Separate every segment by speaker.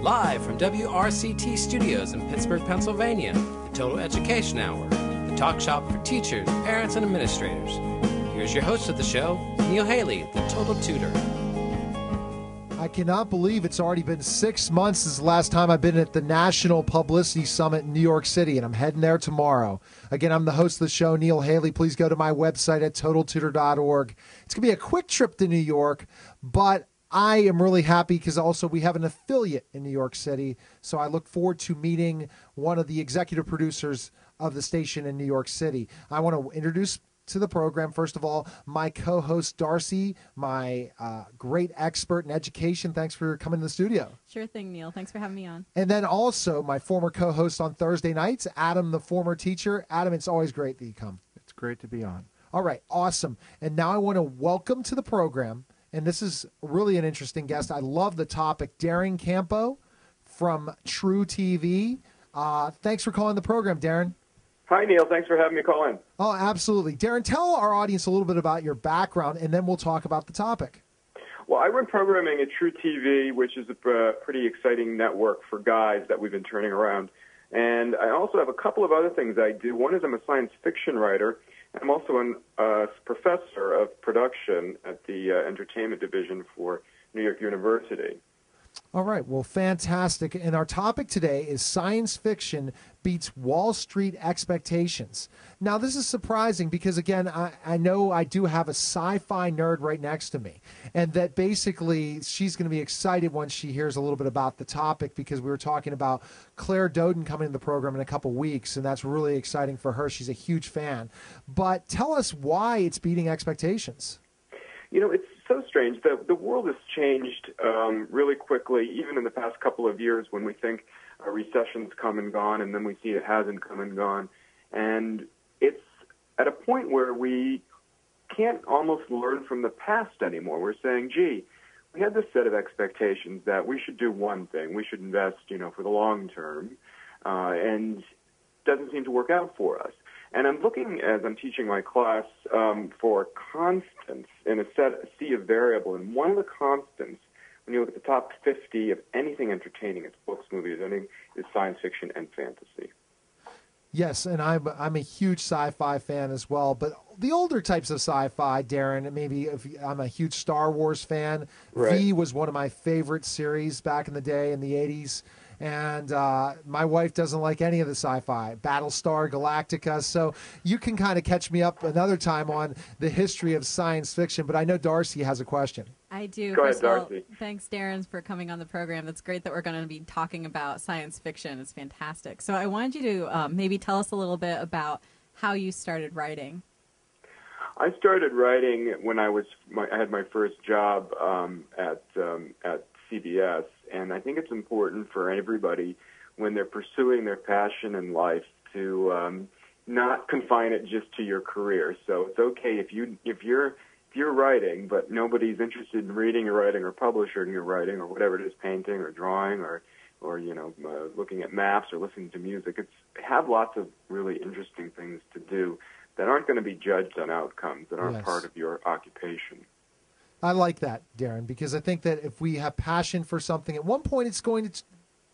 Speaker 1: Live from WRCT Studios in Pittsburgh, Pennsylvania, the Total Education Hour, the talk shop for teachers, parents, and administrators. Here's your host of the show, Neil Haley, the Total Tutor.
Speaker 2: I cannot believe it's already been 6 months since the last time I've been at the National Publicity Summit in New York City, and I'm heading there tomorrow. Again, I'm the host of the show, Neil Haley. Please go to my website at totaltutor.org. It's going to be a quick trip to New York, but I am really happy because also we have an affiliate in New York City, so I look forward to meeting one of the executive producers of the station in New York City. I want to introduce to the program, first of all, my co-host Darcy, my great expert in education. Thanks for coming to the studio.
Speaker 3: Sure thing, Neil. Thanks for having me on.
Speaker 2: And then also my former co-host on Thursday nights, Adam, the former teacher. Adam, it's always great that you come.
Speaker 4: It's great to be on.
Speaker 2: All right, awesome. And now I want to welcome to the program, and this is really an interesting guest. I love the topic, Darren Campo from True TV. Thanks for calling the program, Darren.
Speaker 5: Hi, Neil. Thanks for having me call in.
Speaker 2: Oh, absolutely. Darren, tell our audience a little bit about your background, and then we'll talk about the topic.
Speaker 5: Well, I run programming at True TV, which is a pretty exciting network for guys that we've been turning around. And I also have a couple of other things I do. One is I'm a science fiction writer. I'm also a professor of production at the entertainment division for New York University.
Speaker 2: All right. Well, fantastic. And our topic today is science fiction beats Wall Street expectations. Now, this is surprising because, again, I know I do have a sci-fi nerd right next to me, and that basically she's going to be excited once she hears a little bit about the topic because we were talking about Claire Doden coming to the program in a couple weeks, and that's really exciting for her. She's a huge fan. But tell us why it's beating expectations.
Speaker 5: You know, it's so strange. The world has changed really quickly, even in the past couple of years when we think a recession's come and gone, and then we see it hasn't come and gone. And it's at a point where we can't almost learn from the past anymore. We're saying, gee, we had this set of expectations that we should do one thing. We should invest, for the long term, and it doesn't seem to work out for us. And I'm looking, as I'm teaching my class, for constants in a sea of variable. And one of the constants, when you look at the top 50 of anything entertaining, it's books, movies, anything, is science fiction and fantasy.
Speaker 2: Yes, and I'm a huge sci-fi fan as well. But the older types of sci-fi, Darren, maybe I'm a huge Star Wars fan.
Speaker 5: Right.
Speaker 2: V was one of my favorite series back in the day in the 80s. And my wife doesn't like any of the sci-fi, Battlestar Galactica. So you can kind of catch me up another time on the history of science fiction. But I know Darcy has a question.
Speaker 3: I do.
Speaker 5: Go ahead,
Speaker 3: First of all,
Speaker 5: Darcy.
Speaker 3: thanks, Darren, for coming on the program. That's great that we're going to be talking about science fiction. It's fantastic. So I wanted you to maybe tell us a little bit about how you started writing.
Speaker 5: I started writing when I had my first job at CBS, and I think it's important for everybody when they're pursuing their passion in life to not confine it just to your career. So it's okay if you're writing, but nobody's interested in reading your writing or publishing your writing or whatever it is, painting or drawing or looking at maps or listening to music. Have lots of really interesting things to do that aren't going to be judged on outcomes, that aren't part of your occupation.
Speaker 2: I like that, Darren, because I think that if we have passion for something, at one point it's going to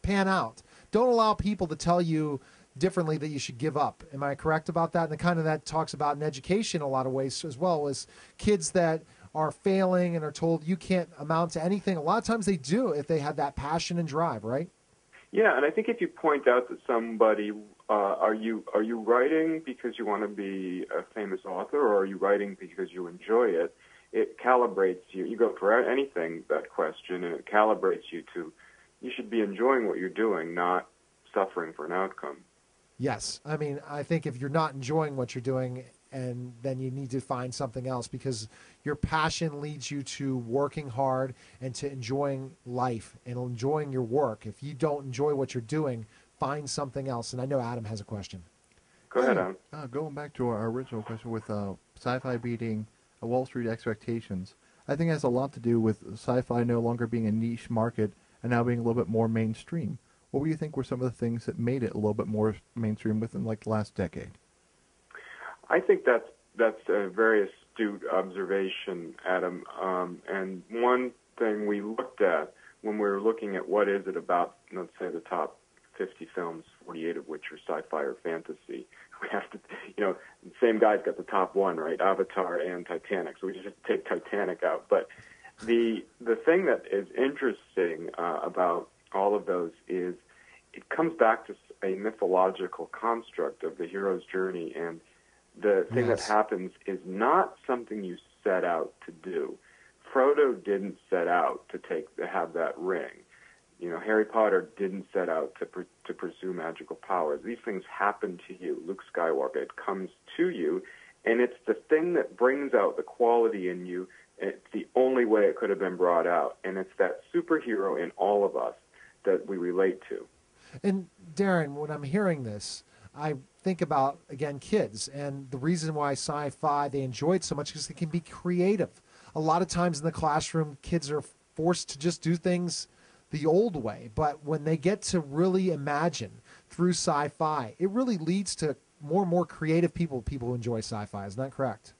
Speaker 2: pan out. Don't allow people to tell you differently that you should give up. Am I correct about that? And the kind of that talks about in education in a lot of ways as well, is kids that are failing and are told you can't amount to anything. A lot of times they do if they have that passion and drive, right?
Speaker 5: Yeah, and I think if you point out to somebody, are you writing because you want to be a famous author, or are you writing because you enjoy it? It calibrates you. You go for anything, that question, and it calibrates you to, you should be enjoying what you're doing, not suffering for an outcome.
Speaker 2: Yes. I mean, I think if you're not enjoying what you're doing, and then you need to find something else, because your passion leads you to working hard and to enjoying life and enjoying your work. If you don't enjoy what you're doing, find something else. And I know Adam has a question.
Speaker 5: Go ahead, Adam.
Speaker 4: Going back to our original question with sci-fi beating Wall Street expectations, I think it has a lot to do with sci-fi no longer being a niche market and now being a little bit more mainstream. What do you think were some of the things that made it a little bit more mainstream within the last decade?
Speaker 5: I think that's a very astute observation, Adam. And one thing we looked at when we're looking at what is it about, let's say, the top 50 films, 48 of which are sci-fi or fantasy, we have to, the same guy's got the top one, right? Avatar and Titanic. So we just take Titanic out. But the thing that is interesting about all of those is it comes back to a mythological construct of the hero's journey, and the thing that happens is not something you set out to do. Frodo didn't set out to have that ring. Harry Potter didn't set out to pursue magical powers. These things happen to you. Luke Skywalker, it comes to you, and it's the thing that brings out the quality in you. And it's the only way it could have been brought out, and it's that superhero in all of us that we relate to.
Speaker 2: And Darren, when I'm hearing this, I think about, again, kids, and the reason why sci-fi, they enjoy it so much is it can be creative. A lot of times in the classroom, kids are forced to just do things the old way, but when they get to really imagine through sci-fi, it really leads to more and more creative people who enjoy sci-fi. Isn't that correct?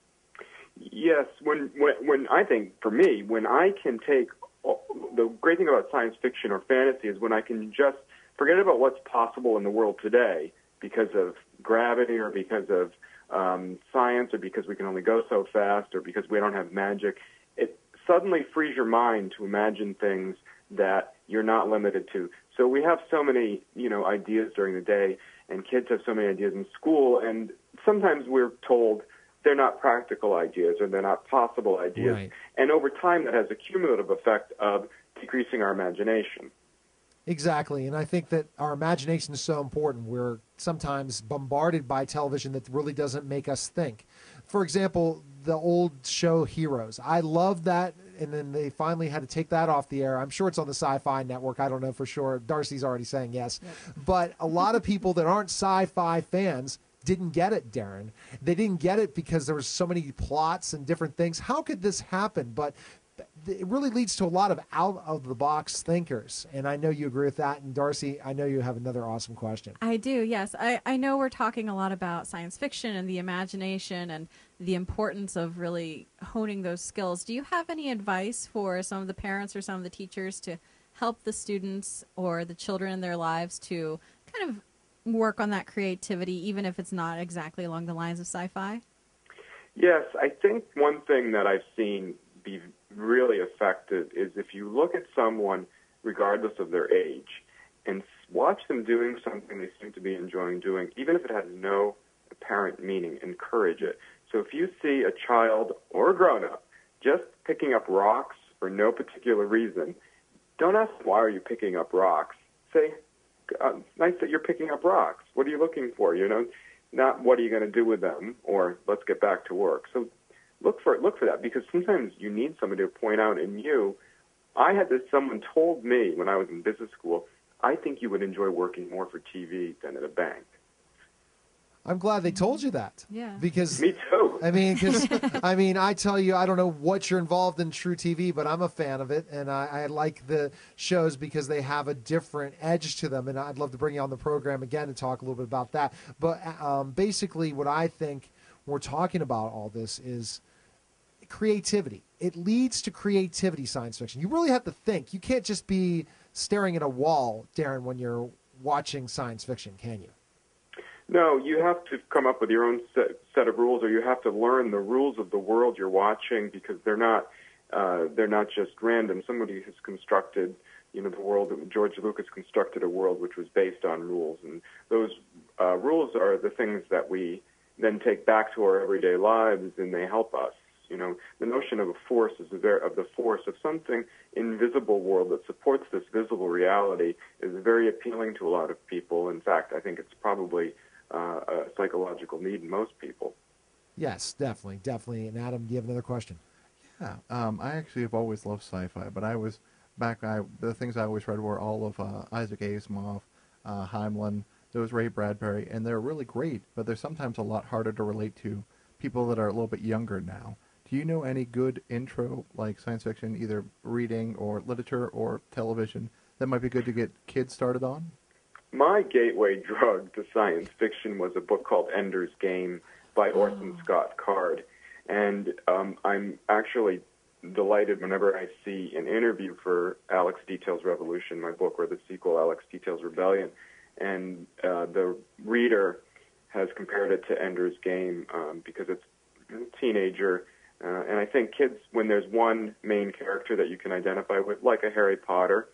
Speaker 5: Yes. When I think, for me, when I can take, the great thing about science fiction or fantasy is when I can just forget about what's possible in the world today because of gravity or because of science or because we can only go so fast or because we don't have magic. It suddenly frees your mind to imagine things that you're not limited to. So we have so many, ideas during the day, and kids have so many ideas in school, and sometimes we're told they're not practical ideas or they're not possible ideas.
Speaker 2: Right.
Speaker 5: And over time, that has a cumulative effect of decreasing our imagination.
Speaker 2: Exactly, and I think that our imagination is so important. We're sometimes bombarded by television that really doesn't make us think. For example, the old show Heroes. I love that, and then they finally had to take that off the air. I'm sure it's on the Sci-Fi Network. I don't know for sure. Darcy's already saying yes. Yep. But a lot of people that aren't sci-fi fans didn't get it, Darren. They didn't get it because there were so many plots and different things. How could this happen? But it really leads to a lot of out-of-the-box thinkers, and I know you agree with that. And Darcy, I know you have another awesome question.
Speaker 3: I do, yes. I know we're talking a lot about science fiction and the imagination and the importance of really honing those skills. Do you have any advice for some of the parents or some of the teachers to help the students or the children in their lives to kind of work on that creativity, even if it's not exactly along the lines of sci-fi?
Speaker 5: Yes, I think one thing that I've seen be really effective is if you look at someone, regardless of their age, and watch them doing something they seem to be enjoying doing, even if it has no apparent meaning, encourage it. So if you see a child or a grown-up just picking up rocks for no particular reason, don't ask them, why are you picking up rocks? Say, nice that you're picking up rocks. What are you looking for? Not what are you going to do with them, or let's get back to work. So look for that, because sometimes you need somebody to point out in you. I had this, someone told me when I was in business school, I think you would enjoy working more for TV than at a bank.
Speaker 2: I'm glad they told you that.
Speaker 3: Yeah.
Speaker 2: Because
Speaker 5: me too.
Speaker 2: I tell you, I don't know what you're involved in True TV, but I'm a fan of it, and I like the shows because they have a different edge to them, and I'd love to bring you on the program again to talk a little bit about that. But basically what I think when we're talking about all this is creativity. It leads to creativity, science fiction. You really have to think. You can't just be staring at a wall, Darren, when you're watching science fiction, can you?
Speaker 5: No, you have to come up with your own set of rules, or you have to learn the rules of the world you're watching, because they're not just random. Somebody has constructed, the world. George Lucas constructed a world which was based on rules, and those rules are the things that we then take back to our everyday lives, and they help us. The notion of a force of the force of something invisible world that supports this visible reality is very appealing to a lot of people. In fact, I think it's probably a psychological need in most people.
Speaker 2: Yes, definitely. And Adam, do you have another question?
Speaker 4: Yeah, I actually have always loved sci-fi, but the things I always read were all of Isaac Asimov, Heinlein, those Ray Bradbury, and they're really great, but they're sometimes a lot harder to relate to people that are a little bit younger now. Do you know any good intro, like science fiction, either reading or literature or television, that might be good to get kids started on?
Speaker 5: My gateway drug to science fiction was a book called Ender's Game by Orson Scott Card. And I'm actually delighted whenever I see an interview for Alex Details Revolution, my book, or the sequel, Alex Details Rebellion, and the reader has compared it to Ender's Game because it's a teenager. And I think kids, when there's one main character that you can identify with, like a Harry Potter,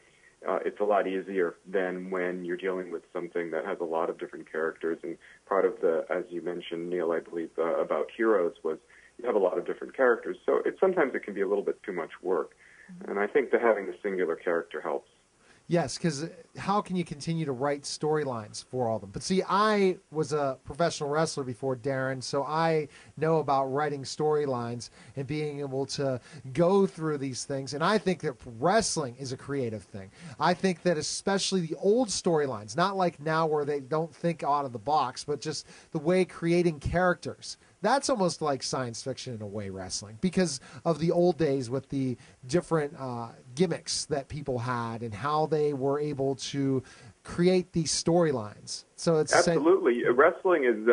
Speaker 5: it's a lot easier than when you're dealing with something that has a lot of different characters. And part of the, as you mentioned, Neil, I believe, about Heroes was you have a lot of different characters. So sometimes it can be a little bit too much work. And I think that having the singular character helps.
Speaker 2: Yes, because how can you continue to write storylines for all of them? But see, I was a professional wrestler before, Darren, so I know about writing storylines and being able to go through these things. And I think that wrestling is a creative thing. I think that especially the old storylines, not like now where they don't think out of the box, but just the way creating characters. That's almost like science fiction in a way, wrestling, because of the old days with the different gimmicks that people had and how they were able to create these storylines. So it's
Speaker 5: absolutely. Wrestling is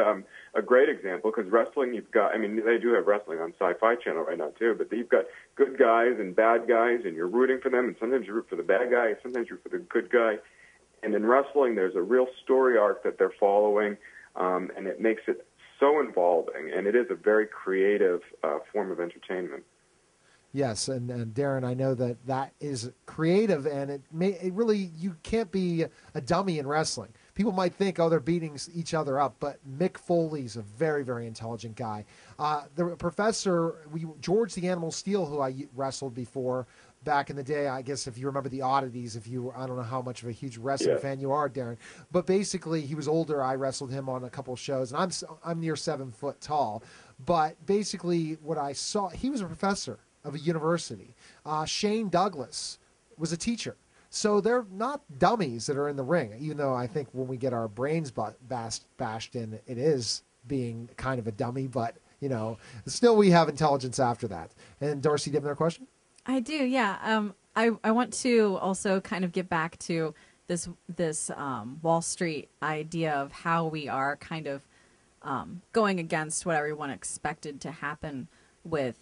Speaker 5: a great example because wrestling, you've got, I mean, they do have wrestling on Sci-Fi Channel right now too, but you've got good guys and bad guys, and you're rooting for them, and sometimes you root for the bad guy, sometimes you root for the good guy. And in wrestling, there's a real story arc that they're following, and it makes it so involving, and it is a very creative form of entertainment.
Speaker 2: Yes, and Darren, I know that is creative, and it really, you can't be a dummy in wrestling. People might think, oh, they're beating each other up, but Mick Foley's a very, very intelligent guy. The professor, George the Animal Steele, who I wrestled before back in the day, I guess if you remember the oddities, I don't know how much of a huge wrestling fan you are, Darren, but basically he was older. I wrestled him on a couple of shows, and I'm near 7 foot tall, but basically what I saw, he was a professor of a university. Shane Douglas was a teacher. So they're not dummies that are in the ring, even though I think when we get our brains bashed in, it is being kind of a dummy, but, still we have intelligence after that. And Darcy, do you have another question?
Speaker 3: I do, yeah. I want to also kind of get back to this Wall Street idea of how we are kind of going against what everyone expected to happen with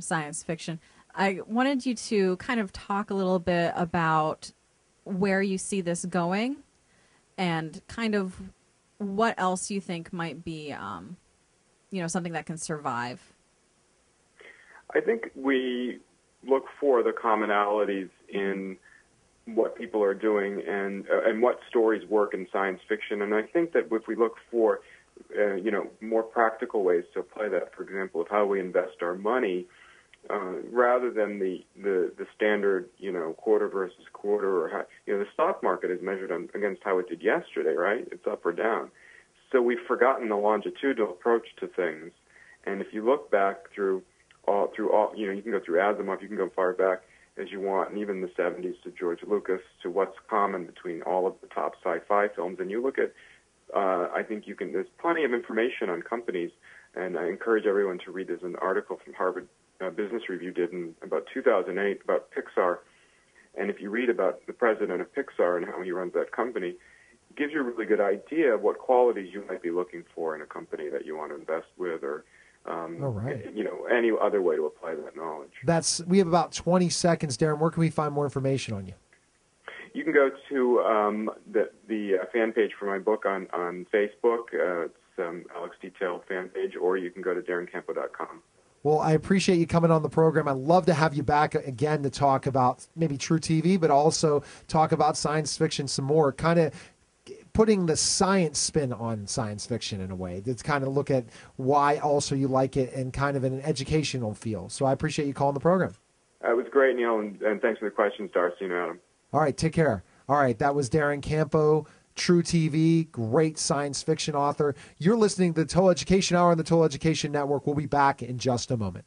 Speaker 3: science fiction. I wanted you to kind of talk a little bit about where you see this going and kind of what else you think might be, something that can survive.
Speaker 5: I think we look for the commonalities in what people are doing and what stories work in science fiction. And I think that if we look for, more practical ways to apply that, for example, of how we invest our money, rather than the standard, quarter versus quarter, or how, the stock market is measured against how it did yesterday, right? It's up or down. So we've forgotten the longitudinal approach to things. And if you look back through all, you can go through Asimov, you can go far back as you want, and even the 70s to George Lucas, to what's common between all of the top sci-fi films. And you look at, I think there's plenty of information on companies, and I encourage everyone to read. There's an article from Harvard Business Review did in about 2008 about Pixar. And if you read about the president of Pixar and how he runs that company, it gives you a really good idea of what qualities you might be looking for in a company that you want to invest with, or any other way to apply that knowledge. We
Speaker 2: have about 20 seconds, Darren. Where can we find more information on you?
Speaker 5: You can go to the fan page for my book on Facebook. It's Alex Detail fan page, or you can go to darrencampo.com.
Speaker 2: Well, I appreciate you coming on the program. I'd love to have you back again to talk about maybe True TV, but also talk about science fiction some more, kind of putting the science spin on science fiction in a way. To kind of look at why also you like it and kind of in an educational feel. So I appreciate you calling the program.
Speaker 5: It was great, Neil, and thanks for the questions, Darcy and Adam.
Speaker 2: All right, take care. All right, that was Darren Campo, True TV, great science fiction author. You're listening to the Total Education Hour on the Total Education Network. We'll be back in just a moment.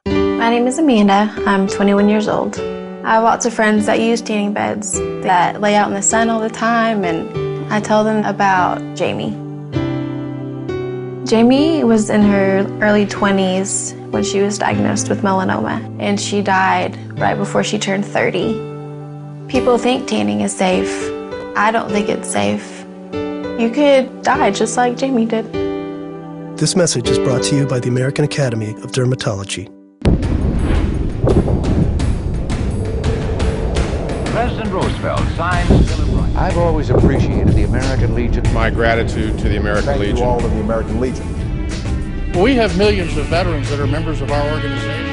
Speaker 6: My name is Amanda. I'm 21 years old. I have lots of friends that use tanning beds that lay out in the sun all the time, and I tell them about Jamie. Jamie was in her early 20s when she was diagnosed with melanoma, and she died right before she turned 30. People think tanning is safe. I don't think it's safe. You could die just like Jamie did.
Speaker 7: This message is brought to you by the American Academy of Dermatology.
Speaker 8: President Roosevelt signs Bill of Rights.
Speaker 9: I've always appreciated the American Legion.
Speaker 10: My gratitude to the American Legion.
Speaker 11: Thank you all of the American Legion.
Speaker 12: We have millions of veterans that are members of our organization.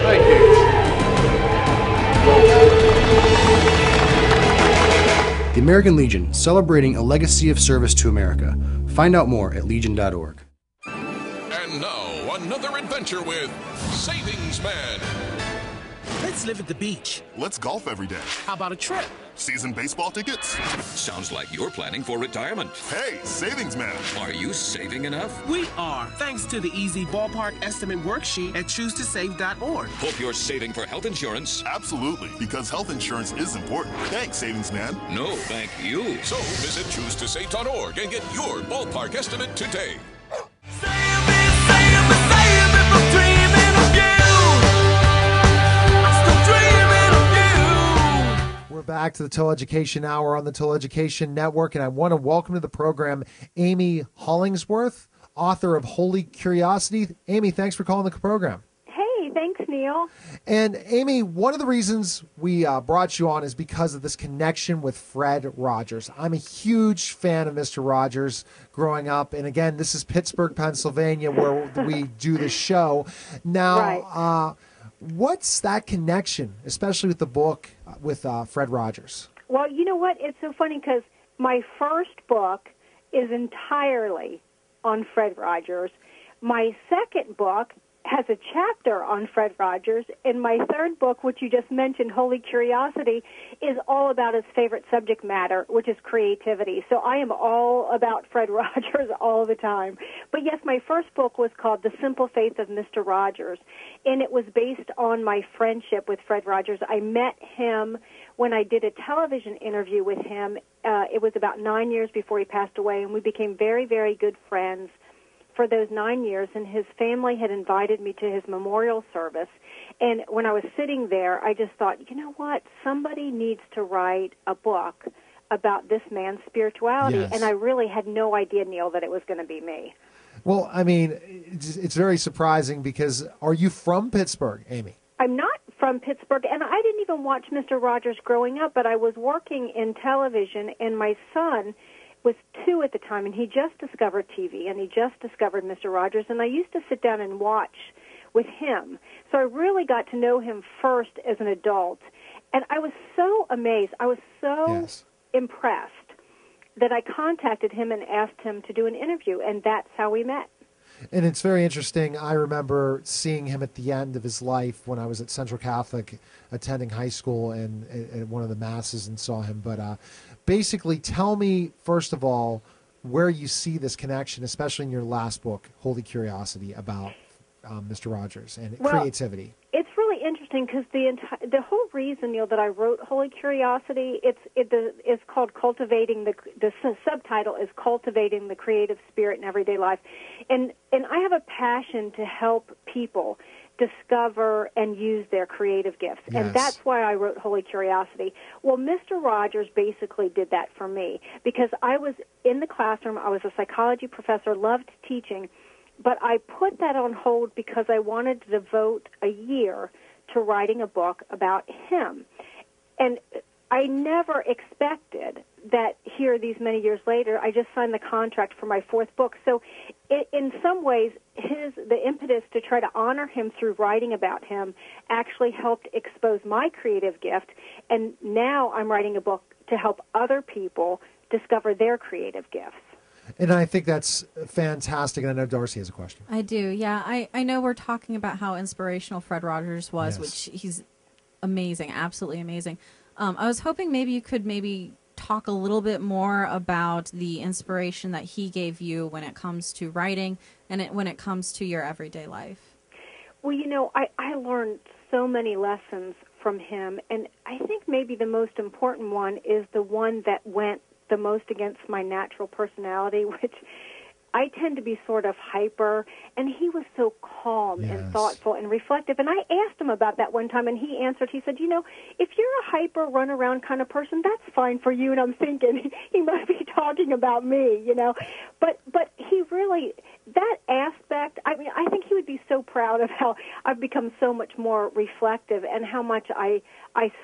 Speaker 10: Thank you.
Speaker 13: The American Legion, celebrating a legacy of service to America. Find out more at legion.org.
Speaker 14: And now, another adventure with Savings Man.
Speaker 15: Let's live at the beach.
Speaker 16: Let's golf every day.
Speaker 15: How about a trip?
Speaker 16: Season baseball tickets?
Speaker 14: Sounds like you're planning for retirement.
Speaker 16: Hey, Savings Man.
Speaker 14: Are you saving enough?
Speaker 15: We are, thanks to the easy ballpark estimate worksheet at choosetosave.org.
Speaker 14: Hope you're saving for health insurance.
Speaker 16: Absolutely, because health insurance is important. Thanks, Savings Man.
Speaker 14: No, thank you.
Speaker 17: So visit choosetosave.org and get your ballpark estimate today.
Speaker 2: We're back to the Total Education Hour on the Total Education Network, and I want to welcome to the program Amy Hollingsworth, author of Holy Curiosity. Amy, thanks for calling the program.
Speaker 18: Hey, thanks, Neil.
Speaker 2: And Amy, one of the reasons we brought you on is because of this connection with Fred Rogers. I'm a huge fan of Mr. Rogers growing up, and again, this is Pittsburgh, Pennsylvania, where we do the show. Now,
Speaker 18: right.
Speaker 2: What's that connection, especially with the book with Fred Rogers?
Speaker 18: Well, you know what? It's so funny because my first book is entirely on Fred Rogers. My second book has a chapter on Fred Rogers, and my third book, which you just mentioned, Holy Curiosity, is all about his favorite subject matter, which is creativity. So I am all about Fred Rogers all the time. But yes, my first book was called The Simple Faith of Mr. Rogers, and it was based on my friendship with Fred Rogers. I met him when I did a television interview with him. It was about 9 years before he passed away, and we became very, very good friends for those 9 years, and his family had invited me to his memorial service. And when I was sitting there, I just thought, you know what, somebody needs to write a book about this man's spirituality.
Speaker 2: Yes.
Speaker 18: And I really had no idea, Neil, that it was going to be me.
Speaker 2: Well, I mean, it's very surprising because are you from Pittsburgh, Amy?
Speaker 18: I'm not from Pittsburgh, and I didn't even watch Mr. Rogers growing up, but I was working in television, and my son was 2 at the time, and he just discovered TV, and he just discovered Mr. Rogers, and I used to sit down and watch with him. So I really got to know him first as an adult, and I was so amazed. I was so impressed that I contacted him and asked him to do an interview, and that's how we met.
Speaker 2: And it's very interesting. I remember seeing him at the end of his life when I was at Central Catholic attending high school and at one of the masses and saw him. But basically, tell me, first of all, where you see this connection, especially in your last book, Holy Curiosity, about Mr. Rogers and creativity.
Speaker 18: It's really interesting because the whole reason, Neil, that I wrote Holy Curiosity, it's called Cultivating the subtitle is Cultivating the Creative Spirit in Everyday Life, and I have a passion to help people discover and use their creative gifts, and that's why I wrote Holy Curiosity. Well, Mr. Rogers basically did that for me because I was in the classroom. I was a psychology professor, loved teaching. But I put that on hold because I wanted to devote a year to writing a book about him. And I never expected that here, these many years later, I just signed the contract for my 4th book. So in some ways, the impetus to try to honor him through writing about him actually helped expose my creative gift. And now I'm writing a book to help other people discover their creative gifts.
Speaker 2: And I think that's fantastic. And I know Darcy has a question.
Speaker 3: I do, yeah. I know we're talking about how inspirational Fred Rogers was, which he's amazing, absolutely amazing. I was hoping maybe you could talk a little bit more about the inspiration that he gave you when it comes to writing and when it comes to your everyday life.
Speaker 18: Well, you know, I learned so many lessons from him, and I think maybe the most important one is the one that went the most against my natural personality, which I tend to be sort of hyper, and he was so calm and thoughtful and reflective. And I asked him about that one time, and he answered. He said, if you're a hyper, run-around kind of person, that's fine for you. And I'm thinking, he must be talking about me, But he really, that aspect, I think he would be so proud of how I've become so much more reflective and how much I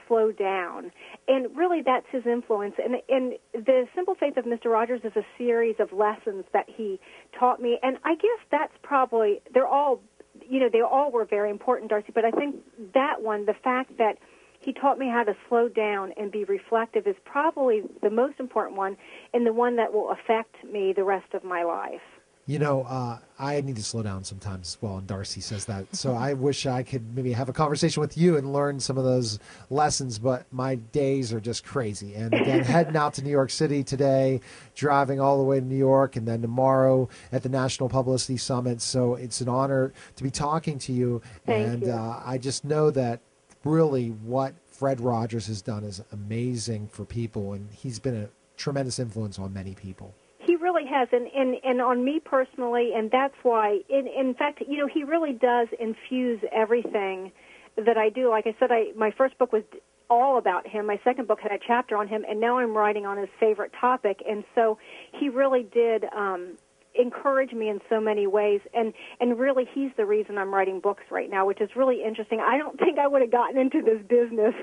Speaker 18: slow down. And really, that's his influence. And the Simple Faith of Mr. Rogers is a series of lessons that he taught me. And I guess that's probably, they all were very important, Darcy, but I think that one, the fact that he taught me how to slow down and be reflective, is probably the most important one and the one that will affect me the rest of my life.
Speaker 2: I need to slow down sometimes as well, and Darcy says that. So I wish I could maybe have a conversation with you and learn some of those lessons, but my days are just crazy. And again, heading out to New York City today, driving all the way to New York, and then tomorrow at the National Publicity Summit. So it's an honor to be talking to you.
Speaker 18: Thank you.
Speaker 2: I just know that really what Fred Rogers has done is amazing for people, and he's been a tremendous influence on many people.
Speaker 18: He really has, and on me personally, and that's why, in fact, he really does infuse everything that I do. Like I said, my first book was all about him. My second book had a chapter on him, and now I'm writing on his favorite topic. And so he really did encourage me in so many ways, and really he's the reason I'm writing books right now, which is really interesting. I don't think I would have gotten into this business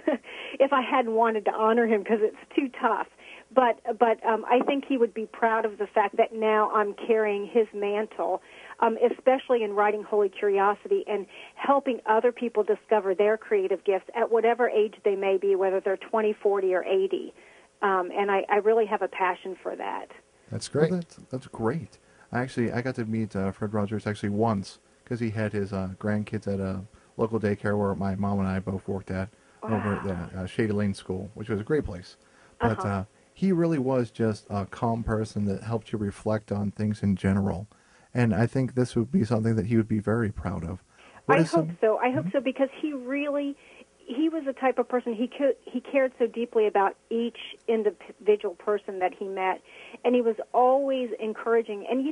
Speaker 18: if I hadn't wanted to honor him, because it's too tough. But I think he would be proud of the fact that now I'm carrying his mantle, especially in writing Holy Curiosity and helping other people discover their creative gifts at whatever age they may be, whether they're 20, 40, or 80. And I really have a passion for that.
Speaker 2: That's great.
Speaker 4: Well, that's great. I got to meet Fred Rogers actually once, because he had his grandkids at a local daycare where my mom and I both worked at, over at the Shady Lane School, which was a great place. But he really was just a calm person that helped you reflect on things in general. And I think this would be something that he would be very proud of.
Speaker 18: I hope so. I hope so, because he was the type of person, he cared so deeply about each individual person that he met, and he was always encouraging. And,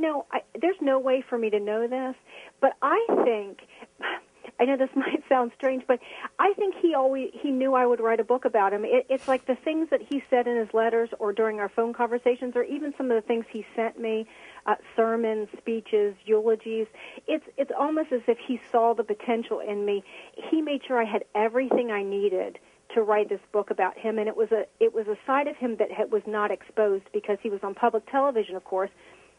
Speaker 18: there's no way for me to know this, but I think, I know this might sound strange, but I think he knew I would write a book about him. It's like the things that he said in his letters or during our phone conversations, or even some of the things he sent me, sermons, speeches, eulogies. It's almost as if he saw the potential in me. He made sure I had everything I needed to write this book about him, and it was a side of him that was not exposed, because he was on public television, of course.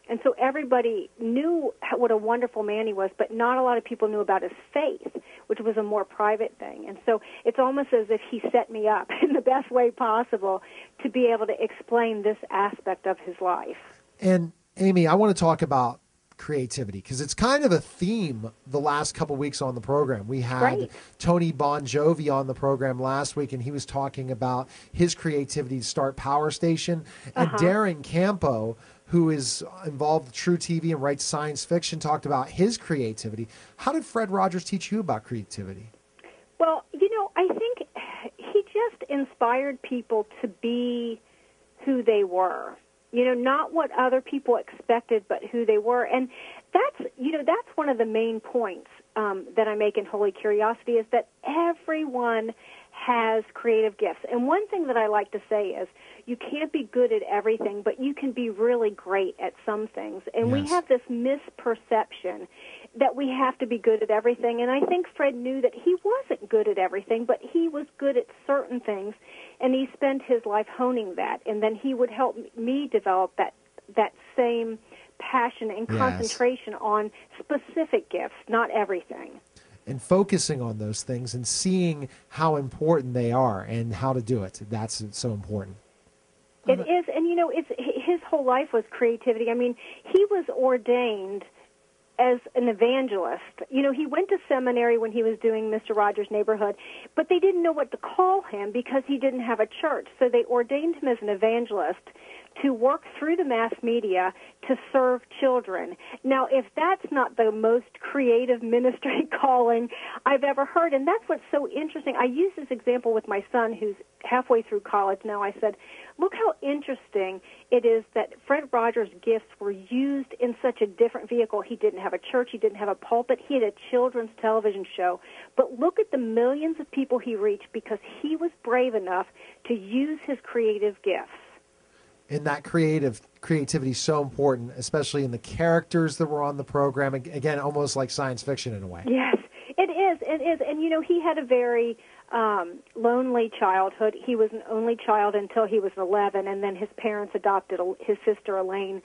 Speaker 18: And so everybody knew what a wonderful man he was, but not a lot of people knew about his faith, which was a more private thing. And so it's almost as if he set me up in the best way possible to be able to explain this aspect of his life.
Speaker 2: And, Amy, I want to talk about creativity, because it's kind of a theme the last couple weeks on the program. We had Tony Bon Jovi on the program last week, and he was talking about his creativity to start Power Station. And Darren Campo, who is involved with True TV and writes science fiction, talked about his creativity. How did Fred Rogers teach you about creativity?
Speaker 18: Well, I think he just inspired people to be who they were. Not what other people expected, but who they were. And that's one of the main points that I make in Holy Curiosity, is that everyone has creative gifts. And one thing that I like to say is, you can't be good at everything, but you can be really great at some things. And we have this misperception that we have to be good at everything. And I think Fred knew that he wasn't good at everything, but he was good at certain things, and he spent his life honing that. And then he would help me develop that same passion and concentration on specific gifts, not everything.
Speaker 2: And focusing on those things and seeing how important they are and how to do it. That's so important.
Speaker 18: It is, and it's his whole life was creativity. I mean, he was ordained as an evangelist. He went to seminary when he was doing Mr. Rogers' Neighborhood, but they didn't know what to call him because he didn't have a church. So they ordained him as an evangelist to work through the mass media to serve children. Now, if that's not the most creative ministry calling I've ever heard, and that's what's so interesting. I use this example with my son who's halfway through college now. I said, look how interesting it is that Fred Rogers' gifts were used in such a different vehicle. He didn't have a church. He didn't have a pulpit. He had a children's television show. But look at the millions of people he reached because he was brave enough to use his creative gifts.
Speaker 2: And that creativity is so important, especially in the characters that were on the program. Again, almost like science fiction in a way.
Speaker 18: Yes, it is. It is. And, you know, he had a very lonely childhood. He was an only child until he was 11, and then his parents adopted his sister Elaine.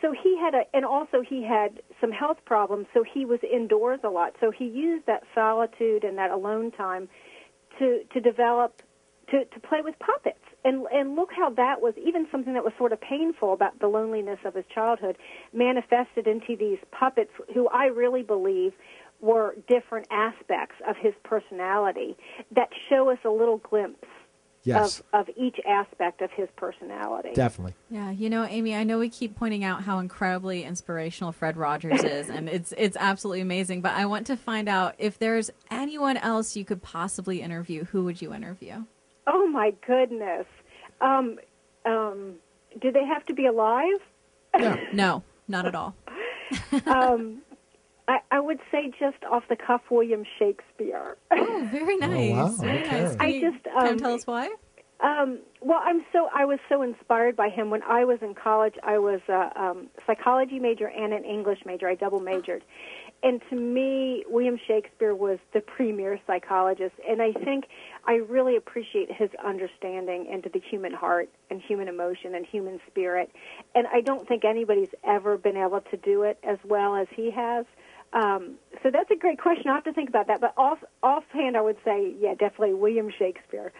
Speaker 18: So he had and also he had some health problems, so he was indoors a lot. So he used that solitude and that alone time to develop, to play with puppets. And look how that was, even something that was sort of painful about the loneliness of his childhood, manifested into these puppets who I really believe were different aspects of his personality that show us a little glimpse of each aspect of his personality.
Speaker 2: Definitely.
Speaker 3: Yeah, you know, Amy, I know we keep pointing out how incredibly inspirational Fred Rogers is, and it's absolutely amazing, but I want to find out if there's anyone else you could possibly interview, who would you interview?
Speaker 18: Oh, my goodness. Do they have to be alive?
Speaker 3: No, not at all.
Speaker 18: I would say just off the cuff, William Shakespeare.
Speaker 3: Oh, very nice.
Speaker 2: Oh, wow.
Speaker 3: Very nice. Can you tell us why?
Speaker 18: Well, I was so inspired by him. When I was in college, I was a psychology major and an English major. I double majored. And to me, William Shakespeare was the premier psychologist. And I think I really appreciate his understanding into the human heart and human emotion and human spirit. And I don't think anybody's ever been able to do it as well as he has. So that's a great question. I have to think about that. But offhand, I would say, yeah, definitely William Shakespeare.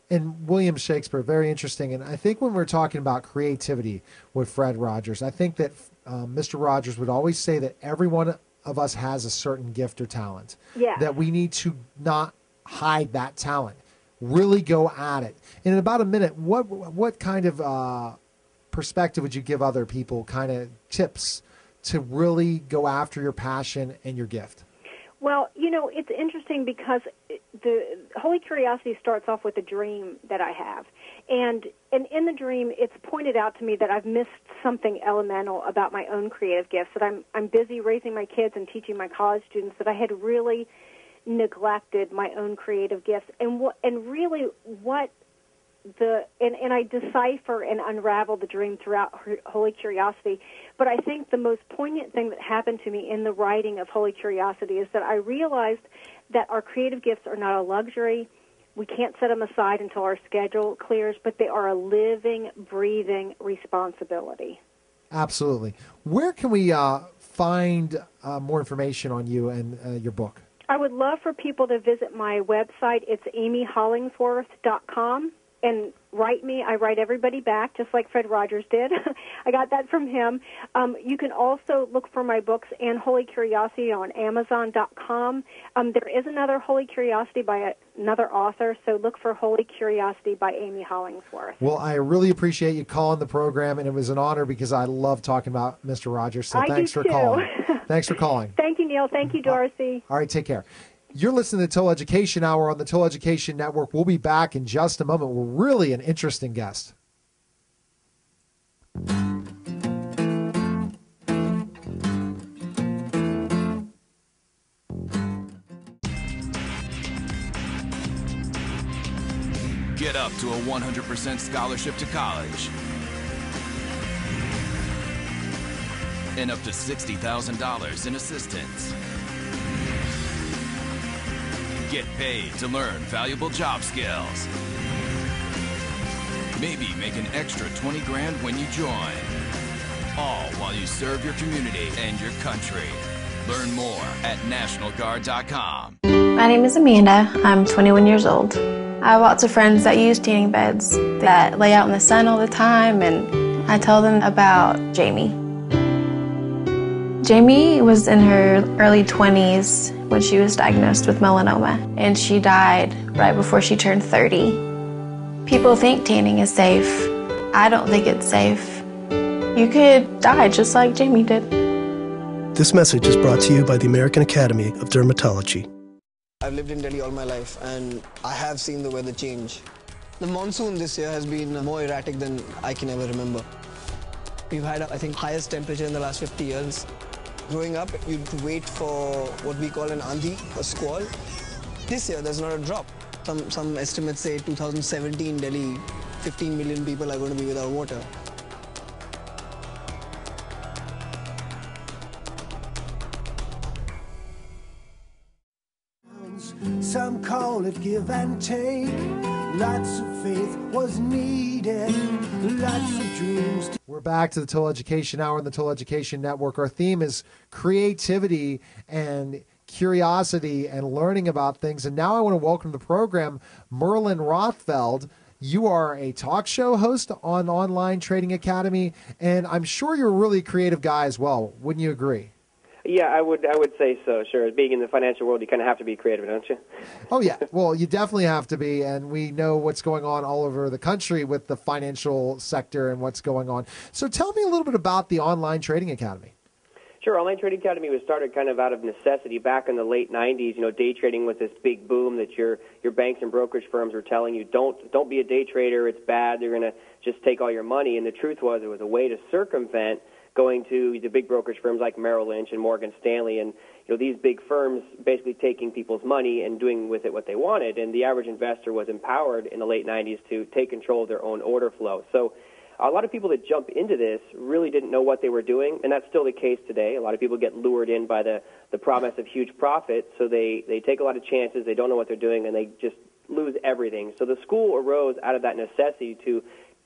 Speaker 2: And William Shakespeare, very interesting. And I think when we're talking about creativity with Fred Rogers, I think that Mr. Rogers would always say that everyone of us has a certain gift or talent.
Speaker 18: Yeah.
Speaker 2: That we need to not hide that talent. Really go at it. In about a minute, what kind of perspective would you give other people, kind of tips to really go after your passion and your gift?
Speaker 18: Well, you know, it's interesting because the Holy Curiosity starts off with a dream that I have. And in the dream, it's pointed out to me that I've missed something elemental about my own creative gifts, that I'm busy raising my kids and teaching my college students, that I had really neglected my own creative gifts. And I decipher and unravel the dream throughout Holy Curiosity. But I think the most poignant thing that happened to me in the writing of Holy Curiosity is that I realized that our creative gifts are not a luxury. We can't set them aside until our schedule clears, but they are a living, breathing responsibility.
Speaker 2: Absolutely. Where can we find more information on you and your book?
Speaker 18: I would love for people to visit my website. It's amyhollingsworth.com. And write me. I write everybody back, just like Fred Rogers did. I got that from him. You can also look for my books and Holy Curiosity on Amazon.com. There is another Holy Curiosity by another author, so look for Holy Curiosity by Amy Hollingsworth.
Speaker 2: Well, I really appreciate you calling the program, and it was an honor because I love talking about Mr. Rogers, so thanks for calling. Thanks for calling.
Speaker 18: Thank you, Neil. Thank you, Dorothy.
Speaker 2: All right, take care. You're listening to the Total Education Hour on the Total Education Network. We'll be back in just a moment. We're really an interesting guest.
Speaker 11: Get up to a 100% scholarship to college and up to $60,000 in assistance. Get paid to learn valuable job skills. Maybe make an extra 20 grand when you join. All while you serve your community and your country. Learn more at NationalGuard.com.
Speaker 6: My name is Amanda. I'm 21 years old. I have lots of friends that use tanning beds that lay out in the sun all the time, and I tell them about Jamie. Jamie was in her early 20s when she was diagnosed with melanoma, and she died right before she turned 30. People think tanning is safe, I don't think it's safe. You could die just like Jamie did.
Speaker 7: This message is brought to you by the American Academy of Dermatology.
Speaker 19: I've lived in Delhi all my life, and I have seen the weather change. The monsoon this year has been more erratic than I can ever remember. We've had, I think, highest temperature in the last 50 years. Growing up, you'd wait for what we call an andhi, a squall. This year, there's not a drop. Some estimates say 2017, Delhi, 15 million people are going to be without water.
Speaker 20: Some call it give and take. Lots of faith was needed. Lots of dreams.
Speaker 2: We're back to the Total Education Hour on the Total Education Network. Our theme is creativity and curiosity and learning about things. And now I want to welcome to the program Merlin Rothfeld. You are a talk show host on Online Trading Academy, and I'm sure you're a really creative guy as well. Wouldn't you agree?
Speaker 21: Yeah, I would say so, sure. Being in the financial world, you kind of have to be creative, don't you?
Speaker 2: Oh, yeah. Well, you definitely have to be, and we know what's going on all over the country with the financial sector and what's going on. So tell me a little bit about the Online Trading Academy.
Speaker 21: Sure. Online Trading Academy was started kind of out of necessity back in the late 90s. You know, day trading was this big boom that your banks and brokerage firms were telling you, don't be a day trader, it's bad, they're going to just take all your money. And the truth was it was a way to circumvent going to the big brokerage firms like Merrill Lynch and Morgan Stanley, and these big firms basically taking people's money and doing with it what they wanted. And the average investor was empowered in the late 90s to take control of their own order flow. So a lot of people that jump into this really didn't know what they were doing, and that's still the case today. A lot of people get lured in by the promise of huge profit, so they take a lot of chances, they don't know what they're doing, and they just lose everything. So the school arose out of that necessity to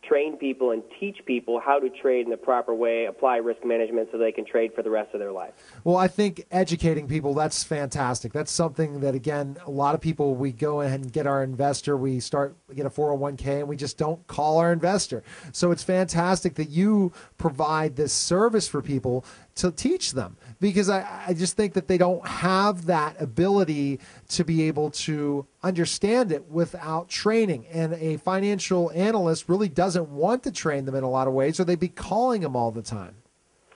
Speaker 21: train people and teach people how to trade in the proper way, apply risk management so they can trade for the rest of their life.
Speaker 2: Well, I think educating people, that's fantastic. That's something that, again, a lot of people, we go ahead and get our investor, we get a 401k, and we just don't call our investor. So it's fantastic that you provide this service for people to teach them, because I just think that they don't have that ability to be able to understand it without training. And a financial analyst really doesn't want to train them in a lot of ways, or they'd be calling them all the time.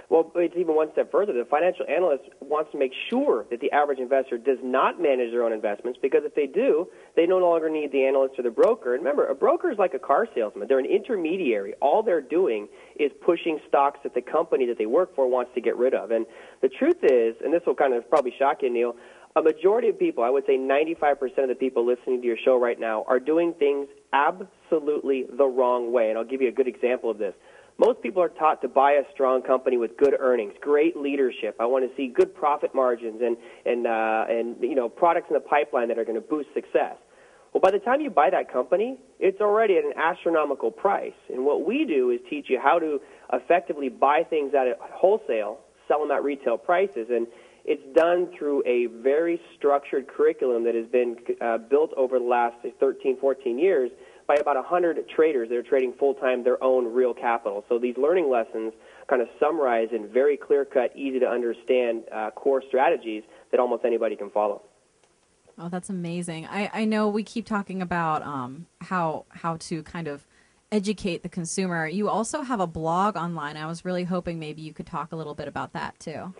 Speaker 21: Well, it's even one step further. The financial analyst wants to make sure that the average investor does not manage their own investments, because if they do, they no longer need the analyst or the broker. And remember, a broker is like a car salesman. They're an intermediary. All they're doing is pushing stocks that the company that they work for wants to get rid of. And the truth is, and this will kind of probably shock you, Neil, a majority of people, I would say 95% of the people listening to your show right now, are doing things absolutely the wrong way. And I'll give you a good example of this. Most people are taught to buy a strong company with good earnings, great leadership. I want to see good profit margins and products in the pipeline that are going to boost success. Well, by the time you buy that company, it's already at an astronomical price. And what we do is teach you how to effectively buy things at wholesale, sell them at retail prices, and it's done through a very structured curriculum that has been built over the last 13, 14 years by about 100 traders that are trading full-time their own real capital. So these learning lessons kind of summarize in very clear-cut, easy-to-understand core strategies that almost anybody can follow.
Speaker 3: Oh, that's amazing. I know we keep talking about how to kind of educate the consumer. You also have a blog online. I was really hoping maybe you could talk a little bit about that too.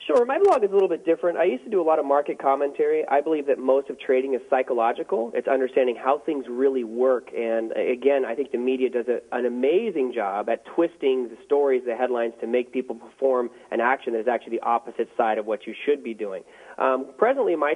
Speaker 21: Sure. My blog is a little bit different. I used to do a lot of market commentary. I believe that most of trading is psychological. It's understanding how things really work. And again, I think the media does an amazing job at twisting the stories, the headlines, to make people perform an action that is actually the opposite side of what you should be doing. Presently, my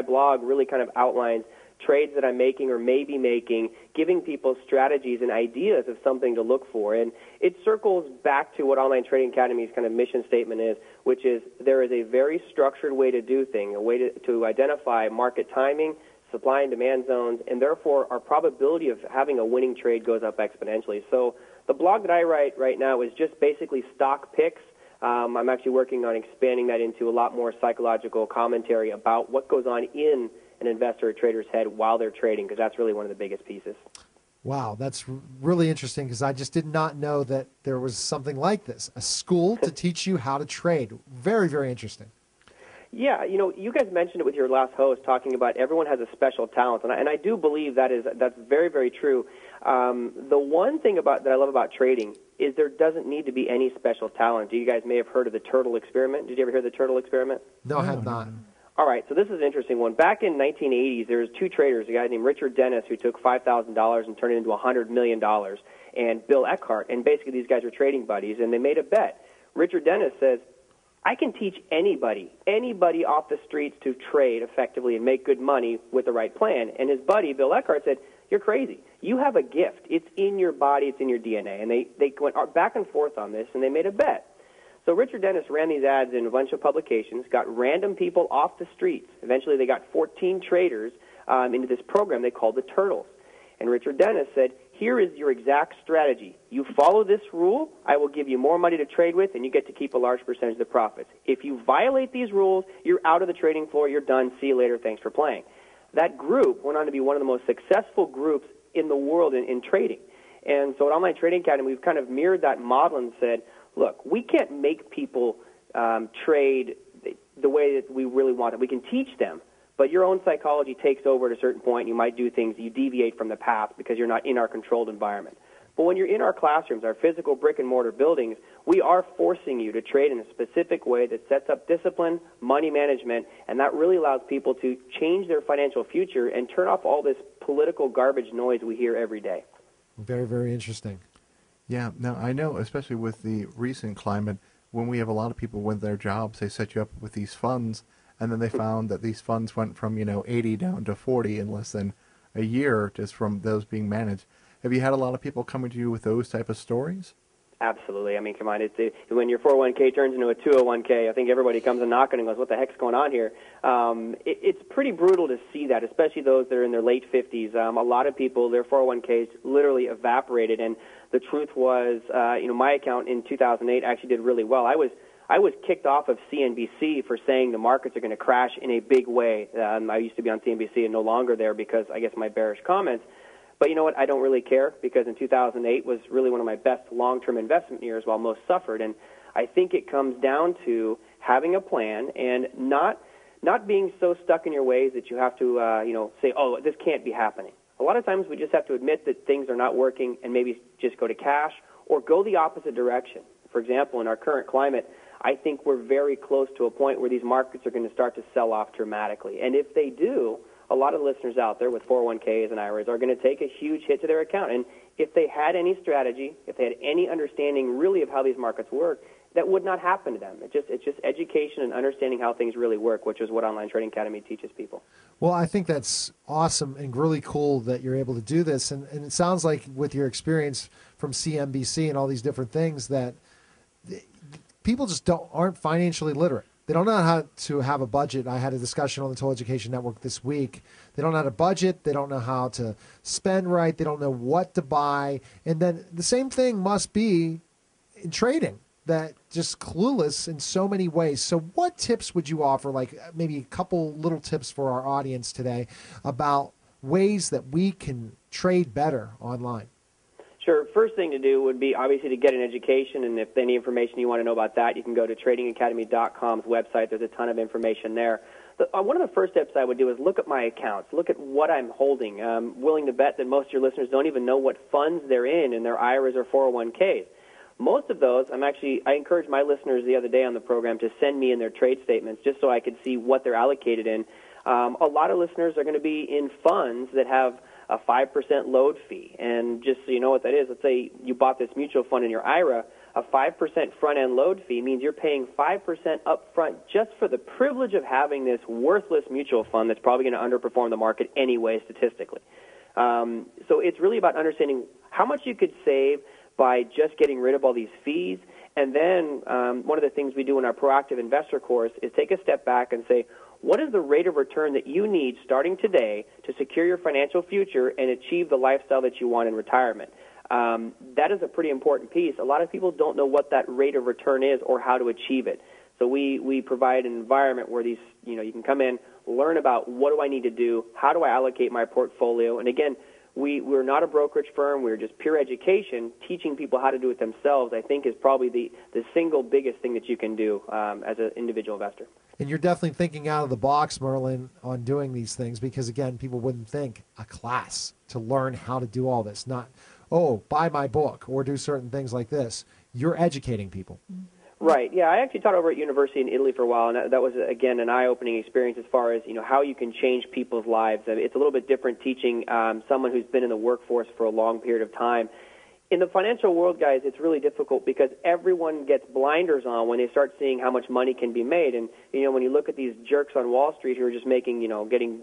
Speaker 21: blog really kind of outlines trades that I'm making or may be making, giving people strategies and ideas of something to look for. And it circles back to what Online Trading Academy's kind of mission statement is, which is there is a very structured way to do things, a way to identify market timing, supply and demand zones, and therefore our probability of having a winning trade goes up exponentially. So the blog that I write right now is just basically stock picks. I'm actually working on expanding that into a lot more psychological commentary about what goes on in an investor or trader's head while they're trading, because that's really one of the biggest pieces.
Speaker 2: Wow, that's really interesting, because I just did not know that there was something like this, a school to teach you how to trade. Very, very interesting.
Speaker 21: Yeah, you guys mentioned it with your last host, talking about everyone has a special talent, and I do believe that's very, very true. The one thing that I love about trading is there doesn't need to be any special talent. You guys may have heard of the turtle experiment. Did you ever hear the turtle experiment?
Speaker 2: No, I have not.
Speaker 21: All right, so this is an interesting one. Back in 1980s, there was two traders, a guy named Richard Dennis who took $5,000 and turned it into $100 million, and Bill Eckhart, and basically these guys were trading buddies, and they made a bet. Richard Dennis says, I can teach anybody off the streets to trade effectively and make good money with the right plan. And his buddy, Bill Eckhart, said, you're crazy. You have a gift. It's in your body. It's in your DNA. And they went back and forth on this, and they made a bet. So Richard Dennis ran these ads in a bunch of publications, got random people off the streets. Eventually they got 14 traders into this program they called the Turtles. And Richard Dennis said, here is your exact strategy. You follow this rule, I will give you more money to trade with, and you get to keep a large percentage of the profits. If you violate these rules, you're out of the trading floor, you're done, see you later, thanks for playing. That group went on to be one of the most successful groups in the world in trading. And so at Online Trading Academy, we've kind of mirrored that model and said, look, we can't make people trade the way that we really want it. We can teach them, but your own psychology takes over at a certain point. You might do things, you deviate from the path because you're not in our controlled environment. But when you're in our classrooms, our physical brick-and-mortar buildings, we are forcing you to trade in a specific way that sets up discipline, money management, and that really allows people to change their financial future and turn off all this political garbage noise we hear every day.
Speaker 2: Very, very interesting.
Speaker 4: Yeah, now I know, especially with the recent climate, when we have a lot of people with their jobs, they set you up with these funds, and then they found that these funds went from 80 down to 40 in less than a year just from those being managed. Have you had a lot of people coming to you with those type of stories?
Speaker 21: Absolutely. I mean, come on. When your 401k turns into a 201k, I think everybody comes and knocking and goes, what the heck's going on here? It's pretty brutal to see that, especially those that are in their late 50s. A lot of people, their 401ks literally evaporated, and the truth was, my account in 2008 actually did really well. I was kicked off of CNBC for saying the markets are going to crash in a big way. I used to be on CNBC and no longer there because, I guess, my bearish comments. But you know what? I don't really care because in 2008 was really one of my best long-term investment years while most suffered. And I think it comes down to having a plan and not being so stuck in your ways that you have to, say, oh, this can't be happening. A lot of times we just have to admit that things are not working and maybe just go to cash or go the opposite direction. For example, in our current climate, I think we're very close to a point where these markets are going to start to sell off dramatically. And if they do, a lot of listeners out there with 401ks and IRAs are going to take a huge hit to their account. And if they had any strategy, if they had any understanding really of how these markets work, that would not happen to them. It's just education and understanding how things really work, which is what Online Trading Academy teaches people.
Speaker 2: Well, I think that's awesome and really cool that you're able to do this. And it sounds like with your experience from CNBC and all these different things that people just aren't financially literate. They don't know how to have a budget. I had a discussion on the Total Education Network this week. They don't know how to budget. They don't know how to spend right. They don't know what to buy. And then the same thing must be in trading, that just clueless in so many ways. So what tips would you offer, like maybe a couple little tips for our audience today about ways that we can trade better online?
Speaker 21: Sure. First thing to do would be obviously to get an education, and if any information you want to know about that, you can go to tradingacademy.com's website. There's a ton of information there. One of the first steps I would do is look at my accounts, look at what I'm holding. I'm willing to bet that most of your listeners don't even know what funds they're in their IRAs or 401ks. Most of those, I encouraged my listeners the other day on the program to send me in their trade statements just so I could see what they're allocated in. A lot of listeners are going to be in funds that have a 5% load fee. And just so you know what that is, let's say you bought this mutual fund in your IRA, a 5% front-end load fee means you're paying 5% up front just for the privilege of having this worthless mutual fund that's probably going to underperform the market anyway statistically. So it's really about understanding how much you could save by just getting rid of all these fees. And then one of the things we do in our Proactive Investor course is take a step back and say, what is the rate of return that you need starting today to secure your financial future and achieve the lifestyle that you want in retirement? That is a pretty important piece. A lot of people don't know what that rate of return is or how to achieve it. So we provide an environment where you can come in, learn about what do I need to do, how do I allocate my portfolio, and again, we're not a brokerage firm. We're just pure education. Teaching people how to do it themselves, I think, is probably the single biggest thing that you can do as an individual investor.
Speaker 2: And you're definitely thinking out of the box, Merlin, on doing these things because, again, people wouldn't think a class to learn how to do all this. Not, oh, buy my book or do certain things like this. You're educating people.
Speaker 21: Right. Yeah, I actually taught over at university in Italy for a while, and that was, again, an eye-opening experience as far as, how you can change people's lives. I mean, it's a little bit different teaching someone who's been in the workforce for a long period of time. In the financial world, guys, it's really difficult because everyone gets blinders on when they start seeing how much money can be made. And, when you look at these jerks on Wall Street who are just making, getting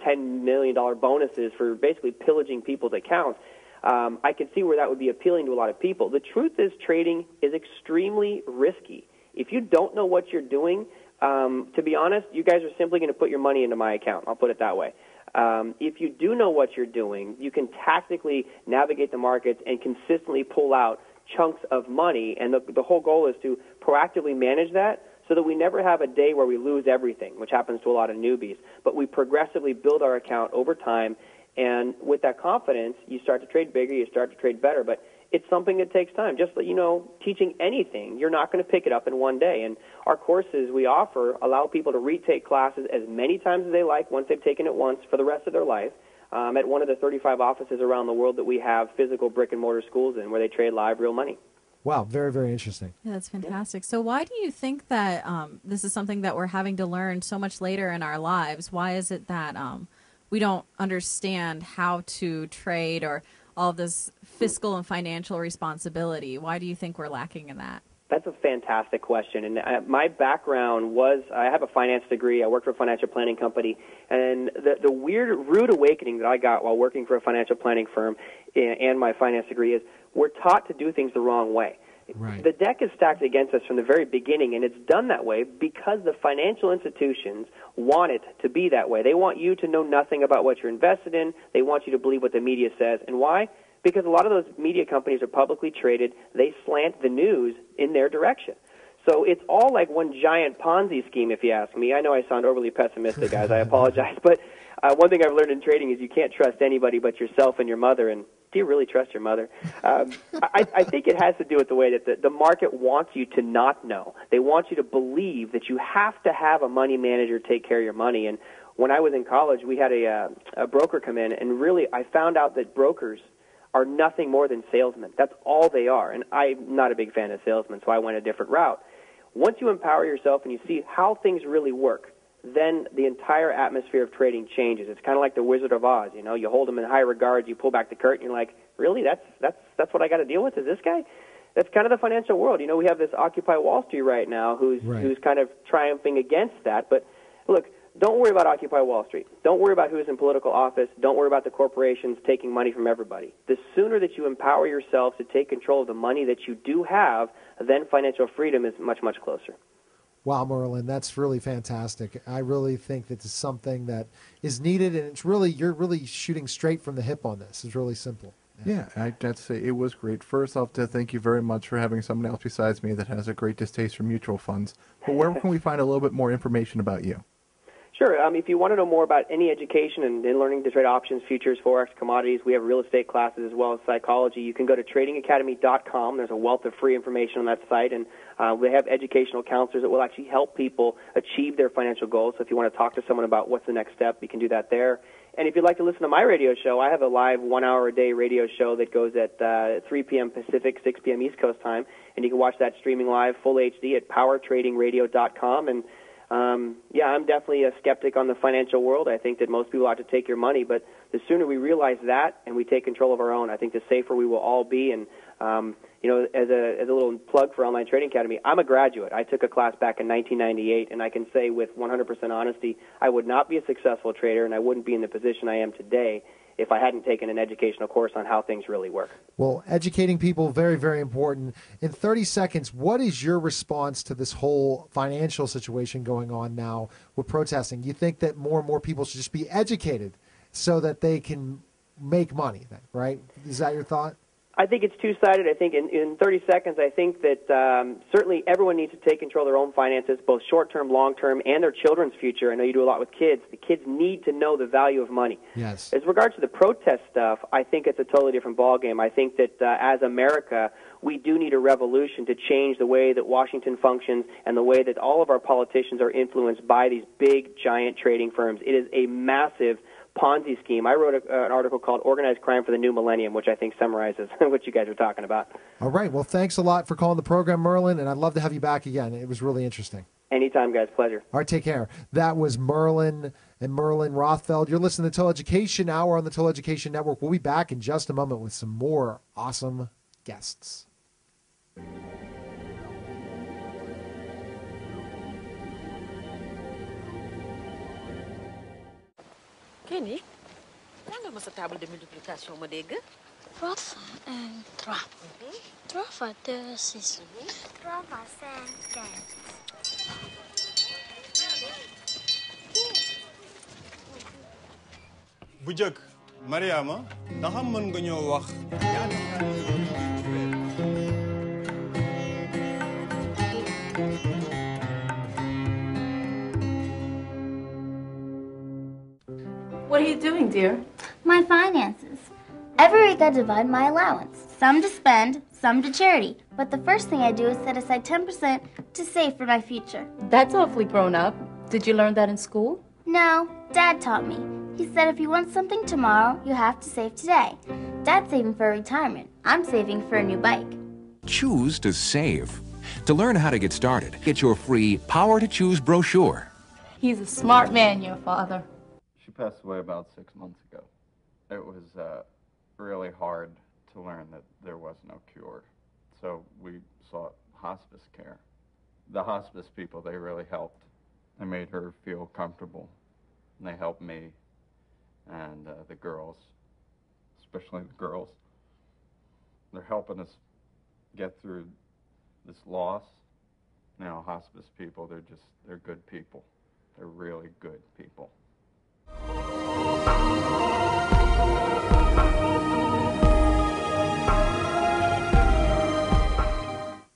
Speaker 21: $10 million bonuses for basically pillaging people's accounts, I can see where that would be appealing to a lot of people. The truth is trading is extremely risky. If you don't know what you're doing, to be honest, you guys are simply going to put your money into my account. I'll put it that way. If you do know what you're doing, you can tactically navigate the markets and consistently pull out chunks of money. And the whole goal is to proactively manage that so that we never have a day where we lose everything, which happens to a lot of newbies. But we progressively build our account over time. And with that confidence, you start to trade bigger, you start to trade better. But it's something that takes time. Just like, teaching anything, you're not going to pick it up in one day. And our courses we offer allow people to retake classes as many times as they like once they've taken it once for the rest of their life at one of the 35 offices around the world that we have physical brick-and-mortar schools in where they trade live real money.
Speaker 2: Wow, very, very interesting.
Speaker 3: Yeah, that's fantastic. So why do you think that this is something that we're having to learn so much later in our lives? Why is it that we don't understand how to trade or all of this fiscal and financial responsibility? Why do you think we're lacking in that?
Speaker 21: That's a fantastic question. And my background was, I have a finance degree. I worked for a financial planning company. And the rude awakening that I got while working for a financial planning firm and my finance degree is we're taught to do things the wrong way. Right. The deck is stacked against us from the very beginning, and it's done that way because the financial institutions want it to be that way. They want you to know nothing about what you're invested in. They want you to believe what the media says. And why? Because a lot of those media companies are publicly traded. They slant the news in their direction. So it's all like one giant Ponzi scheme, if you ask me. I know I sound overly pessimistic, guys. I apologize. But one thing I've learned in trading is you can't trust anybody but yourself and your mother. And do you really trust your mother? I think it has to do with the way that the market wants you to not know. They want you to believe that you have to have a money manager take care of your money. And when I was in college, we had a broker come in, and really I found out that brokers are nothing more than salesmen. That's all they are. And I'm not a big fan of salesmen, so I went a different route. Once you empower yourself and you see how things really work, then the entire atmosphere of trading changes. It's kind of like the Wizard of Oz. You hold them in high regard, you pull back the curtain, you're like, really? That's what I got to deal with? Is this guy? That's kind of the financial world. We have this Occupy Wall Street right now who's kind of triumphing against that. But look, don't worry about Occupy Wall Street. Don't worry about who's in political office. Don't worry about the corporations taking money from everybody. The sooner that you empower yourself to take control of the money that you do have, then financial freedom is much, much closer.
Speaker 2: Wow, Merlin, that's really fantastic. I really think that it's something that is needed, and you're really shooting straight from the hip on this. It's really simple.
Speaker 4: Yeah, I'd have to say it was great. First off, to thank you very much for having someone else besides me that has a great distaste for mutual funds. But where can we find a little bit more information about you?
Speaker 21: Sure. If you want to know more about any education and learning to trade options, futures, forex, commodities, we have real estate classes as well as psychology. You can go to tradingacademy.com. There's a wealth of free information on that site, and we have educational counselors that will actually help people achieve their financial goals. So if you want to talk to someone about what's the next step, you can do that there. And if you'd like to listen to my radio show, I have a live 1 hour a day radio show that goes at 3 p.m. Pacific, 6 p.m. East Coast time, and you can watch that streaming live, full HD, at powertradingradio.com. And I'm definitely a skeptic on the financial world. I think that most people ought to take your money, but the sooner we realize that and we take control of our own, I think the safer we will all be. And as a little plug for Online Trading Academy, I'm a graduate. I took a class back in 1998, and I can say with 100% honesty, I would not be a successful trader, and I wouldn't be in the position I am today if I hadn't taken an educational course on how things really work.
Speaker 2: Well, educating people, very, very important. In 30 seconds, what is your response to this whole financial situation going on now with protesting? You think that more and more people should just be educated so that they can make money, then, right? Is that your thought?
Speaker 21: I think it's two-sided. I think in 30 seconds, I think that certainly everyone needs to take control of their own finances, both short-term, long-term, and their children's future. I know you do a lot with kids. The kids need to know the value of money.
Speaker 2: Yes.
Speaker 21: As regards to the protest stuff, I think it's a totally different ballgame. I think that as America, we do need a revolution to change the way that Washington functions and the way that all of our politicians are influenced by these big, giant trading firms. It is a massive Ponzi scheme. I wrote an article called Organized Crime for the New Millennium, which I think summarizes what you guys are talking about.
Speaker 2: All right. Well, thanks a lot for calling the program, Merlin, and I'd love to have you back again. It was really interesting.
Speaker 21: Anytime, guys. Pleasure.
Speaker 2: All right, take care. That was Merlin and Merlin Rothfeld. You're listening to the Teleeducation Hour on the Teleeducation Network. We'll be back in just a moment with some more awesome guests.
Speaker 1: Kenny, jàngal ma sa table de multiplication ma dégg.
Speaker 22: 3 fois 1, 3. 3 fois 2, 6. 3 fois 5, 15.
Speaker 23: Bu jëkk Mariama ndax mën nga ñoo wax ñaata
Speaker 24: What are you doing, dear?
Speaker 22: My finances. Every week I divide my allowance, some to spend, some to charity. But the first thing I do is set aside 10% to save for my future.
Speaker 24: That's awfully grown up. Did you learn that in school?
Speaker 22: No, Dad taught me. He said if you want something tomorrow, you have to save today. Dad's saving for retirement. I'm saving for a new bike.
Speaker 9: Choose to save. To learn how to get started, get your free Power to Choose brochure.
Speaker 24: He's a smart man, your father.
Speaker 25: She passed away about 6 months ago. It was really hard to learn that there was no cure. So we sought hospice care. The hospice people, they really helped. They made her feel comfortable. And they helped me and the girls, especially the girls. They're helping us get through this loss. You know, hospice people, they're good people. They're really good people.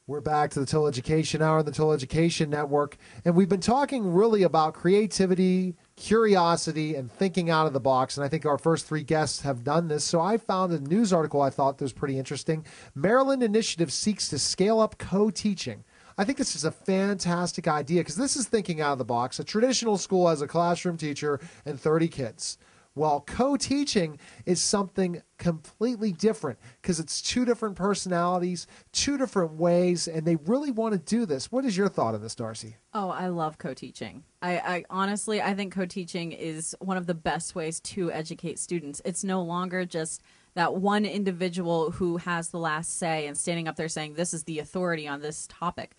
Speaker 2: We're back to the Teleeducation Hour on the Teleeducation Network, and we've been talking really about creativity, curiosity, and thinking out of the box, and I think our first three guests have done this. So I found a news article I thought was pretty interesting. Maryland initiative seeks to scale up co-teaching. I think this is a fantastic idea because this is thinking out of the box. A traditional school has a classroom teacher and 30 kids. Well, co-teaching is something completely different because it's two different personalities, two different ways, and they really want to do this. What is your thought of this, Darcy?
Speaker 3: Oh, I love co-teaching. I honestly, I think co-teaching is one of the best ways to educate students. It's no longer just that one individual who has the last say and standing up there saying, this is the authority on this topic.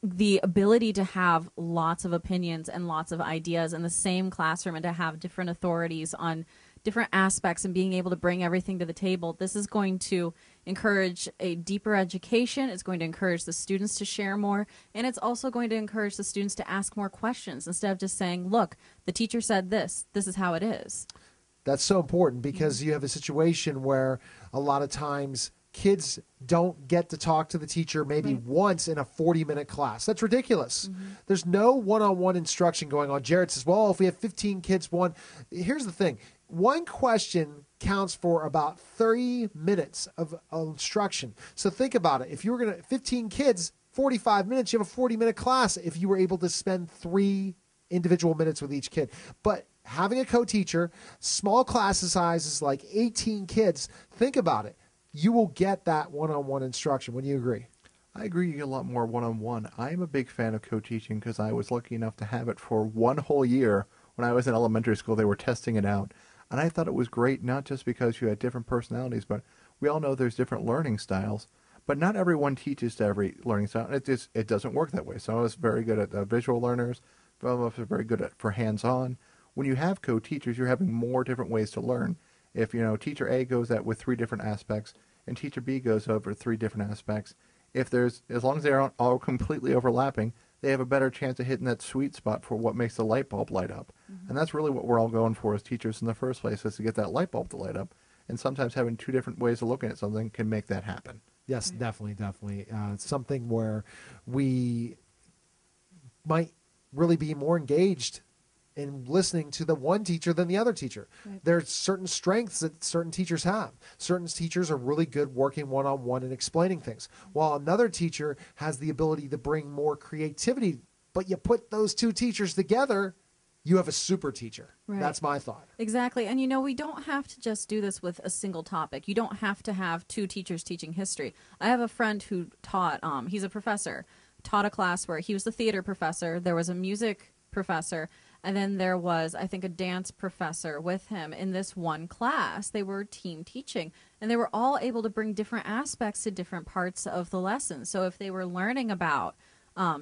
Speaker 3: The ability to have lots of opinions and lots of ideas in the same classroom and to have different authorities on different aspects and being able to bring everything to the table, this is going to encourage a deeper education. It's going to encourage the students to share more, and it's also going to encourage the students to ask more questions instead of just saying, look, the teacher said this is how it is.
Speaker 2: That's so important because you have a situation where a lot of times kids don't get to talk to the teacher maybe once in a 40-minute class. That's ridiculous. There's no one-on-one instruction going on. Jared says, well, if we have 15 kids, here's the thing. One question counts for about 30 minutes of instruction. So think about it. If you were going to 15 kids, 45 minutes, you have a 40-minute class if you were able to spend 3 individual minutes with each kid. But having a co-teacher, small class sizes like 18 kids, think about it. You will get that one-on-one instruction. Would you agree?
Speaker 4: I agree. You get a lot more one-on-one. I'm a big fan of co-teaching because I was lucky enough to have it for 1 whole year. When I was in elementary school, they were testing it out. And I thought it was great, not just because you had different personalities, but we all know there's different learning styles. But not everyone teaches to every learning style. It doesn't work that way. Some of us are very good at visual learners. Some of us are very good for hands-on. When you have co-teachers, you're having more different ways to learn. If, teacher A goes at with 3 different aspects and teacher B goes over 3 different aspects, as long as they aren't all completely overlapping, they have a better chance of hitting that sweet spot for what makes the light bulb light up. And that's really what we're all going for as teachers in the first place, is to get that light bulb to light up. And sometimes having two different ways of looking at something can make that happen.
Speaker 2: Yes, definitely. Something where we might really be more engaged in listening to the one teacher than the other teacher.
Speaker 3: Right.
Speaker 2: There's certain strengths that certain teachers have. Certain teachers are really good working one-on-one and explaining things, while another teacher has the ability to bring more creativity. But you put those two teachers together, you have a super teacher.
Speaker 3: Right.
Speaker 2: That's my thought.
Speaker 3: Exactly. And, we don't have to just do this with a single topic. You don't have to have two teachers teaching history. I have a friend who taught, he's a professor, taught a class where he was the theater professor, there was a music professor, and then there was, I think, a dance professor with him in this one class. They were team teaching, and they were all able to bring different aspects to different parts of the lesson. So if they were learning about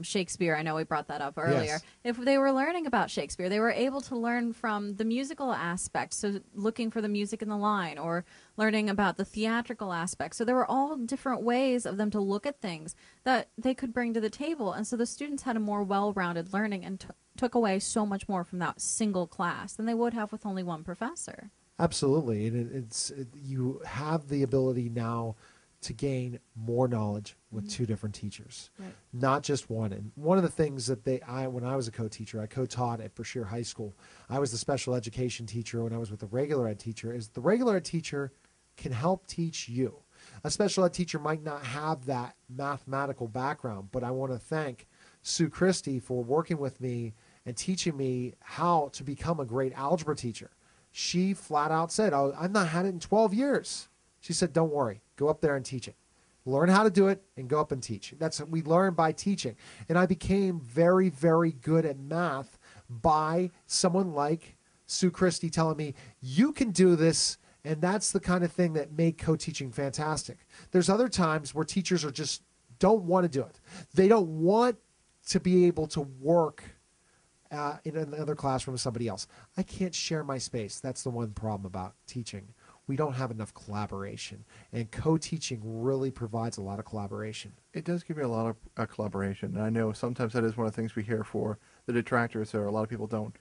Speaker 3: Shakespeare, I know we brought that up earlier.
Speaker 2: Yes.
Speaker 3: If they were learning about Shakespeare, they were able to learn from the musical aspect, so looking for the music in the line, or learning about the theatrical aspect. So there were all different ways of them to look at things that they could bring to the table, and so the students had a more well-rounded learning and took away so much more from that single class than they would have with only one professor.
Speaker 2: Absolutely. And you have the ability now to gain more knowledge with two different teachers,
Speaker 3: Right.
Speaker 2: not just one. And one of the things that when I was a co-teacher, I co-taught at Brashear High School. I was the special education teacher when I was with the regular ed teacher. Is the regular ed teacher can help teach you. A special ed teacher might not have that mathematical background, but I want to thank Sue Christie for working with me and teaching me how to become a great algebra teacher. She flat out said, I've not had it in 12 years. She said, don't worry, go up there and teach it. Learn how to do it and go up and teach. That's what we learn by teaching. And I became very, very good at math by someone like Sue Christie telling me, you can do this. And that's the kind of thing that made co-teaching fantastic. There's other times where teachers are just don't want to do it. They don't want to be able to work in another classroom with somebody else. I can't share my space. That's the one problem about teaching. We don't have enough collaboration, and co-teaching really provides a lot of collaboration.
Speaker 4: It does give you a lot of collaboration, and I know sometimes that is one of the things we hear for the detractors, or a lot of people don't.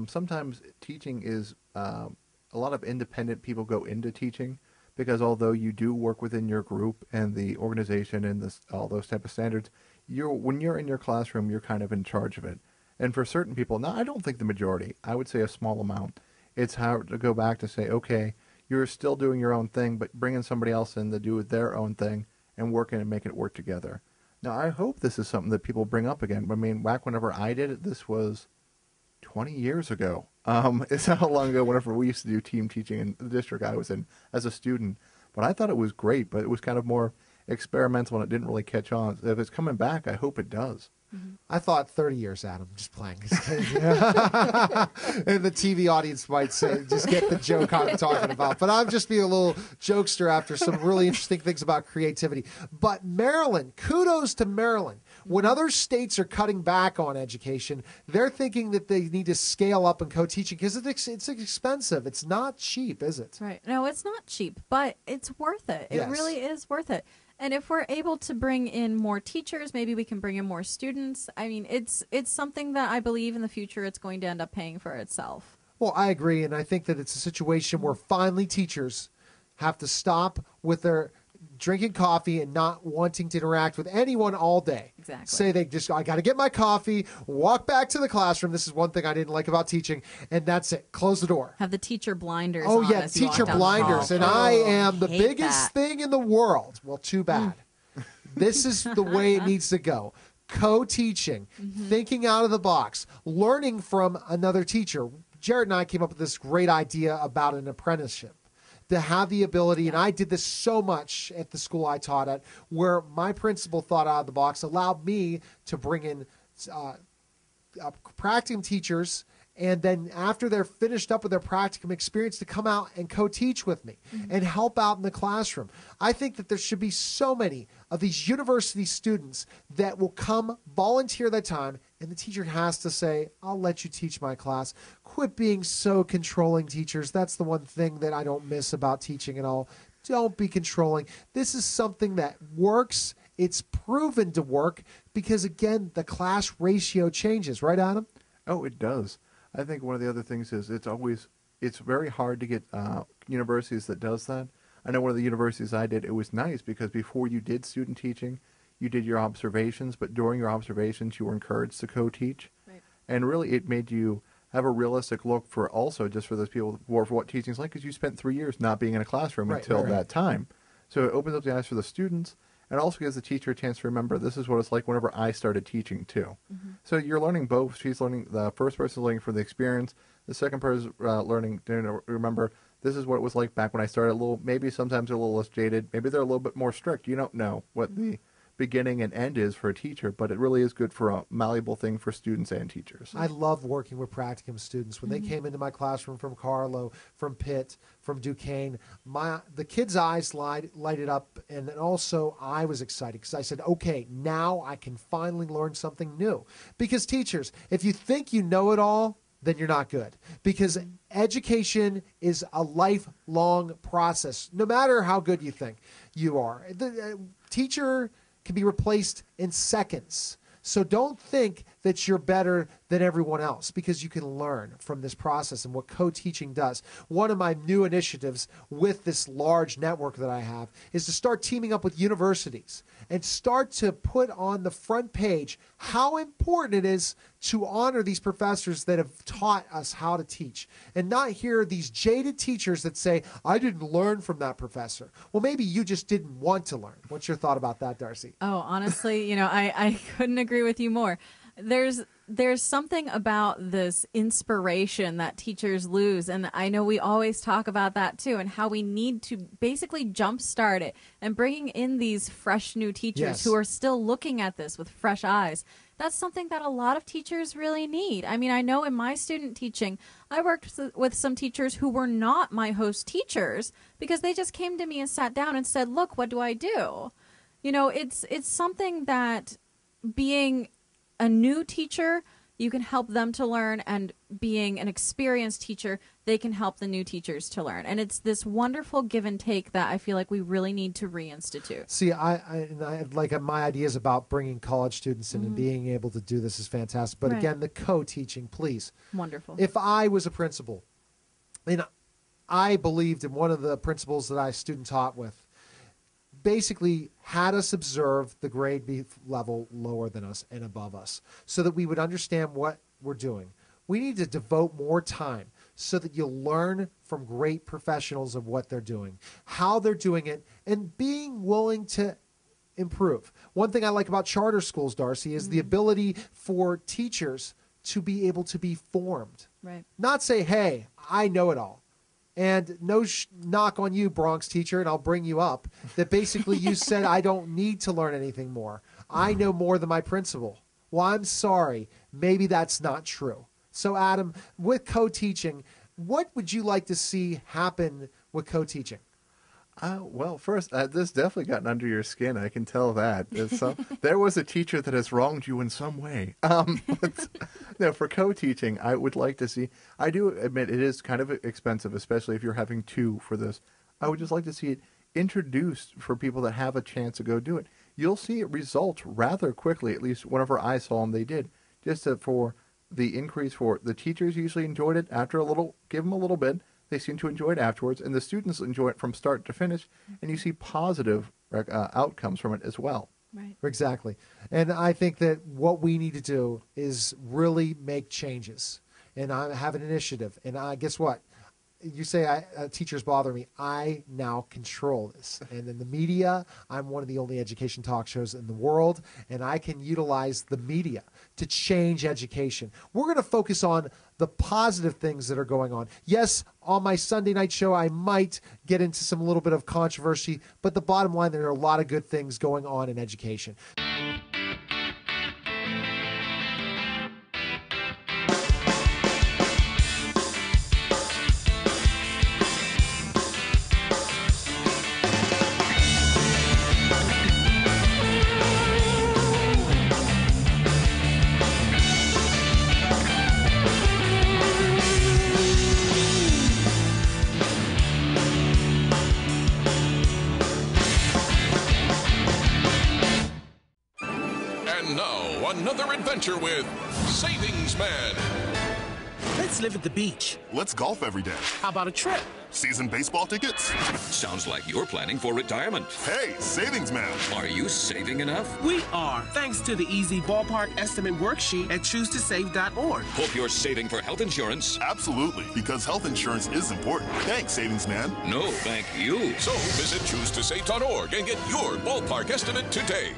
Speaker 4: Sometimes teaching is a lot of independent people go into teaching, because although you do work within your group and the organization and all those type of standards, when you're in your classroom, you're kind of in charge of it. And for certain people, now I don't think the majority, I would say a small amount, it's how to go back to say, okay, you're still doing your own thing, but bringing somebody else in to do their own thing and working and making it work together. Now, I hope this is something that people bring up again. I mean, back whenever I did it, this was 20 years ago. It's not long ago whenever we used to do team teaching in the district I was in as a student. But I thought it was great, but it was kind of more experimental and it didn't really catch on. If it's coming back, I hope it does.
Speaker 2: I thought 30 years, Adam. Just playing. And the TV audience might say, just get the joke I'm talking about. But I'm just being a little jokester after some really interesting things about creativity. But Maryland, kudos to Maryland. When other states are cutting back on education, they're thinking that they need to scale up in co-teaching because it's expensive. It's not cheap, is it?
Speaker 3: Right. No, it's not cheap, but it's worth it. It
Speaker 2: Yes.
Speaker 3: really is worth it. And if we're able to bring in more teachers, maybe we can bring in more students. I mean, it's something that I believe in the future it's going to end up paying for itself.
Speaker 2: Well, I agree, and I think that it's a situation where finally teachers have to stop with their drinking coffee and not wanting to interact with anyone all day.
Speaker 3: Exactly.
Speaker 2: Say I got to get my coffee, walk back to the classroom. This is one thing I didn't like about teaching, and that's it. Close the door.
Speaker 3: Have the teacher blinders
Speaker 2: Oh,
Speaker 3: on
Speaker 2: yeah,
Speaker 3: as you walk
Speaker 2: teacher
Speaker 3: down the
Speaker 2: blinders.
Speaker 3: hall.
Speaker 2: And I am the
Speaker 3: hate
Speaker 2: biggest
Speaker 3: that.
Speaker 2: thing in the world. Well, too bad. This is the way it needs to go. Co-teaching, thinking out of the box, learning from another teacher. Jared and I came up with this great idea about an apprenticeship. To have the ability, and I did this so much at the school I taught at, where my principal thought out of the box, allowed me to bring in practicum teachers, and then after they're finished up with their practicum experience, to come out and co-teach with me and help out in the classroom. I think that there should be so many of these university students that will come volunteer their time, and the teacher has to say, I'll let you teach my class. Quit being so controlling, teachers. That's the one thing that I don't miss about teaching at all. Don't be controlling. This is something that works. It's proven to work because, again, the class ratio changes. Right, Adam?
Speaker 4: Oh, it does. I think one of the other things is it's always, it's very hard to get universities that does that. I know one of the universities I did, it was nice because before you did student teaching, you did your observations, but during your observations, you were encouraged to co-teach.
Speaker 3: Right.
Speaker 4: And really, it made you have a realistic look for also just for those people for what teaching is like, because you spent 3 years not being in a classroom until that time. So it opens up the eyes for the students, and also gives the teacher a chance to remember this is what it's like whenever I started teaching too. So you're learning both. She's learning, the first person is learning from the experience. The second person is learning to remember this is what it was like back when I started. A little, maybe sometimes they're a little less jaded. Maybe they're a little bit more strict. You don't know what the beginning and end is for a teacher, but it really is good for a malleable thing for students and teachers.
Speaker 2: I love working with practicum students. When they came into my classroom from Carlo, from Pitt, from Duquesne, the kids' eyes lighted up, and then also I was excited because I said, okay, now I can finally learn something new. Because teachers, if you think you know it all, then you're not good. Because education is a lifelong process, no matter how good you think you are. The teacher can be replaced in seconds. So don't think that you're better than everyone else, because you can learn from this process and what co-teaching does. One of my new initiatives with this large network that I have is to start teaming up with universities and start to put on the front page how important it is to honor these professors that have taught us how to teach, and not hear these jaded teachers that say, I didn't learn from that professor. Well, maybe you just didn't want to learn. What's your thought about that, Darcy?
Speaker 3: Oh, honestly, I couldn't agree with you more. There's something about this inspiration that teachers lose, and I know we always talk about that too, and how we need to basically jumpstart it, and bringing in these fresh new teachers who are still looking at this with fresh eyes. That's something that a lot of teachers really need. I mean, I know in my student teaching, I worked with some teachers who were not my host teachers because they just came to me and sat down and said, look, what do I do? It's something that being a new teacher, you can help them to learn, and being an experienced teacher, they can help the new teachers to learn. And it's this wonderful give and take that I feel like we really need to reinstitute.
Speaker 2: See, I like my ideas about bringing college students in and being able to do this is fantastic. But again, the co-teaching, please.
Speaker 3: Wonderful.
Speaker 2: If I was a principal, and I believed in one of the principals that I student taught with, basically had us observe the grade B level lower than us and above us so that we would understand what we're doing. We need to devote more time so that you'll learn from great professionals of what they're doing, how they're doing it, and being willing to improve. One thing I like about charter schools, Darcy, is the ability for teachers to be able to be formed.
Speaker 3: Right.
Speaker 2: Not say, hey, I know it all. And no knock on you, Bronx teacher, and I'll bring you up, that basically you said I don't need to learn anything more. I know more than my principal. Well, I'm sorry. Maybe that's not true. So, Adam, with co-teaching, what would you like to see happen with co-teaching?
Speaker 4: Well, first, this definitely gotten under your skin. I can tell that. There was a teacher that has wronged you in some way. For co-teaching, I would like to see, I do admit it is kind of expensive, especially if you're having two for this. I would just like to see it introduced for people that have a chance to go do it. You'll see it result rather quickly, at least whenever I saw them, they did. Just for the increase for the teachers usually enjoyed it after a little, give them a little bit. They seem to enjoy it afterwards, and the students enjoy it from start to finish, and you see positive outcomes from it as well.
Speaker 3: Right.
Speaker 2: Exactly. And I think that what we need to do is really make changes. And I have an initiative. And guess what? You say teachers bother me. I now control this. And in the media, I'm one of the only education talk shows in the world, and I can utilize the media to change education. We're going to focus on the positive things that are going on. Yes, on my Sunday night show, I might get into some little bit of controversy, but the bottom line, there are a lot of good things going on in education.
Speaker 14: Another adventure with Savings Man.
Speaker 15: Let's live at the beach.
Speaker 16: Let's golf every day.
Speaker 15: How about a trip?
Speaker 16: Season baseball tickets?
Speaker 9: Sounds like you're planning for retirement.
Speaker 16: Hey, savings man.
Speaker 9: Are you saving enough?
Speaker 15: We are, thanks to the Easy Ballpark Estimate Worksheet at ChooseToSave.org.
Speaker 9: Hope you're saving for health insurance.
Speaker 16: Absolutely, because health insurance is important. Thanks, savings man.
Speaker 9: No, thank you.
Speaker 14: So visit ChooseToSave.org and get your ballpark estimate today.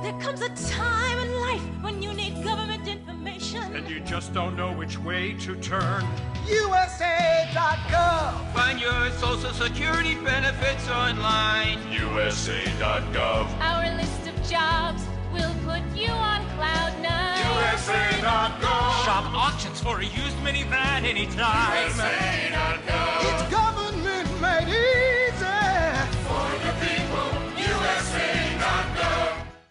Speaker 5: There comes a time in life when you need government information.
Speaker 8: And you just don't know which way to turn.
Speaker 10: USA.gov. Find your Social Security benefits online.
Speaker 8: USA.gov.
Speaker 5: Our list of jobs will put you on cloud nine.
Speaker 8: USA.gov.
Speaker 10: Shop auctions for a used minivan anytime.
Speaker 8: USA.gov.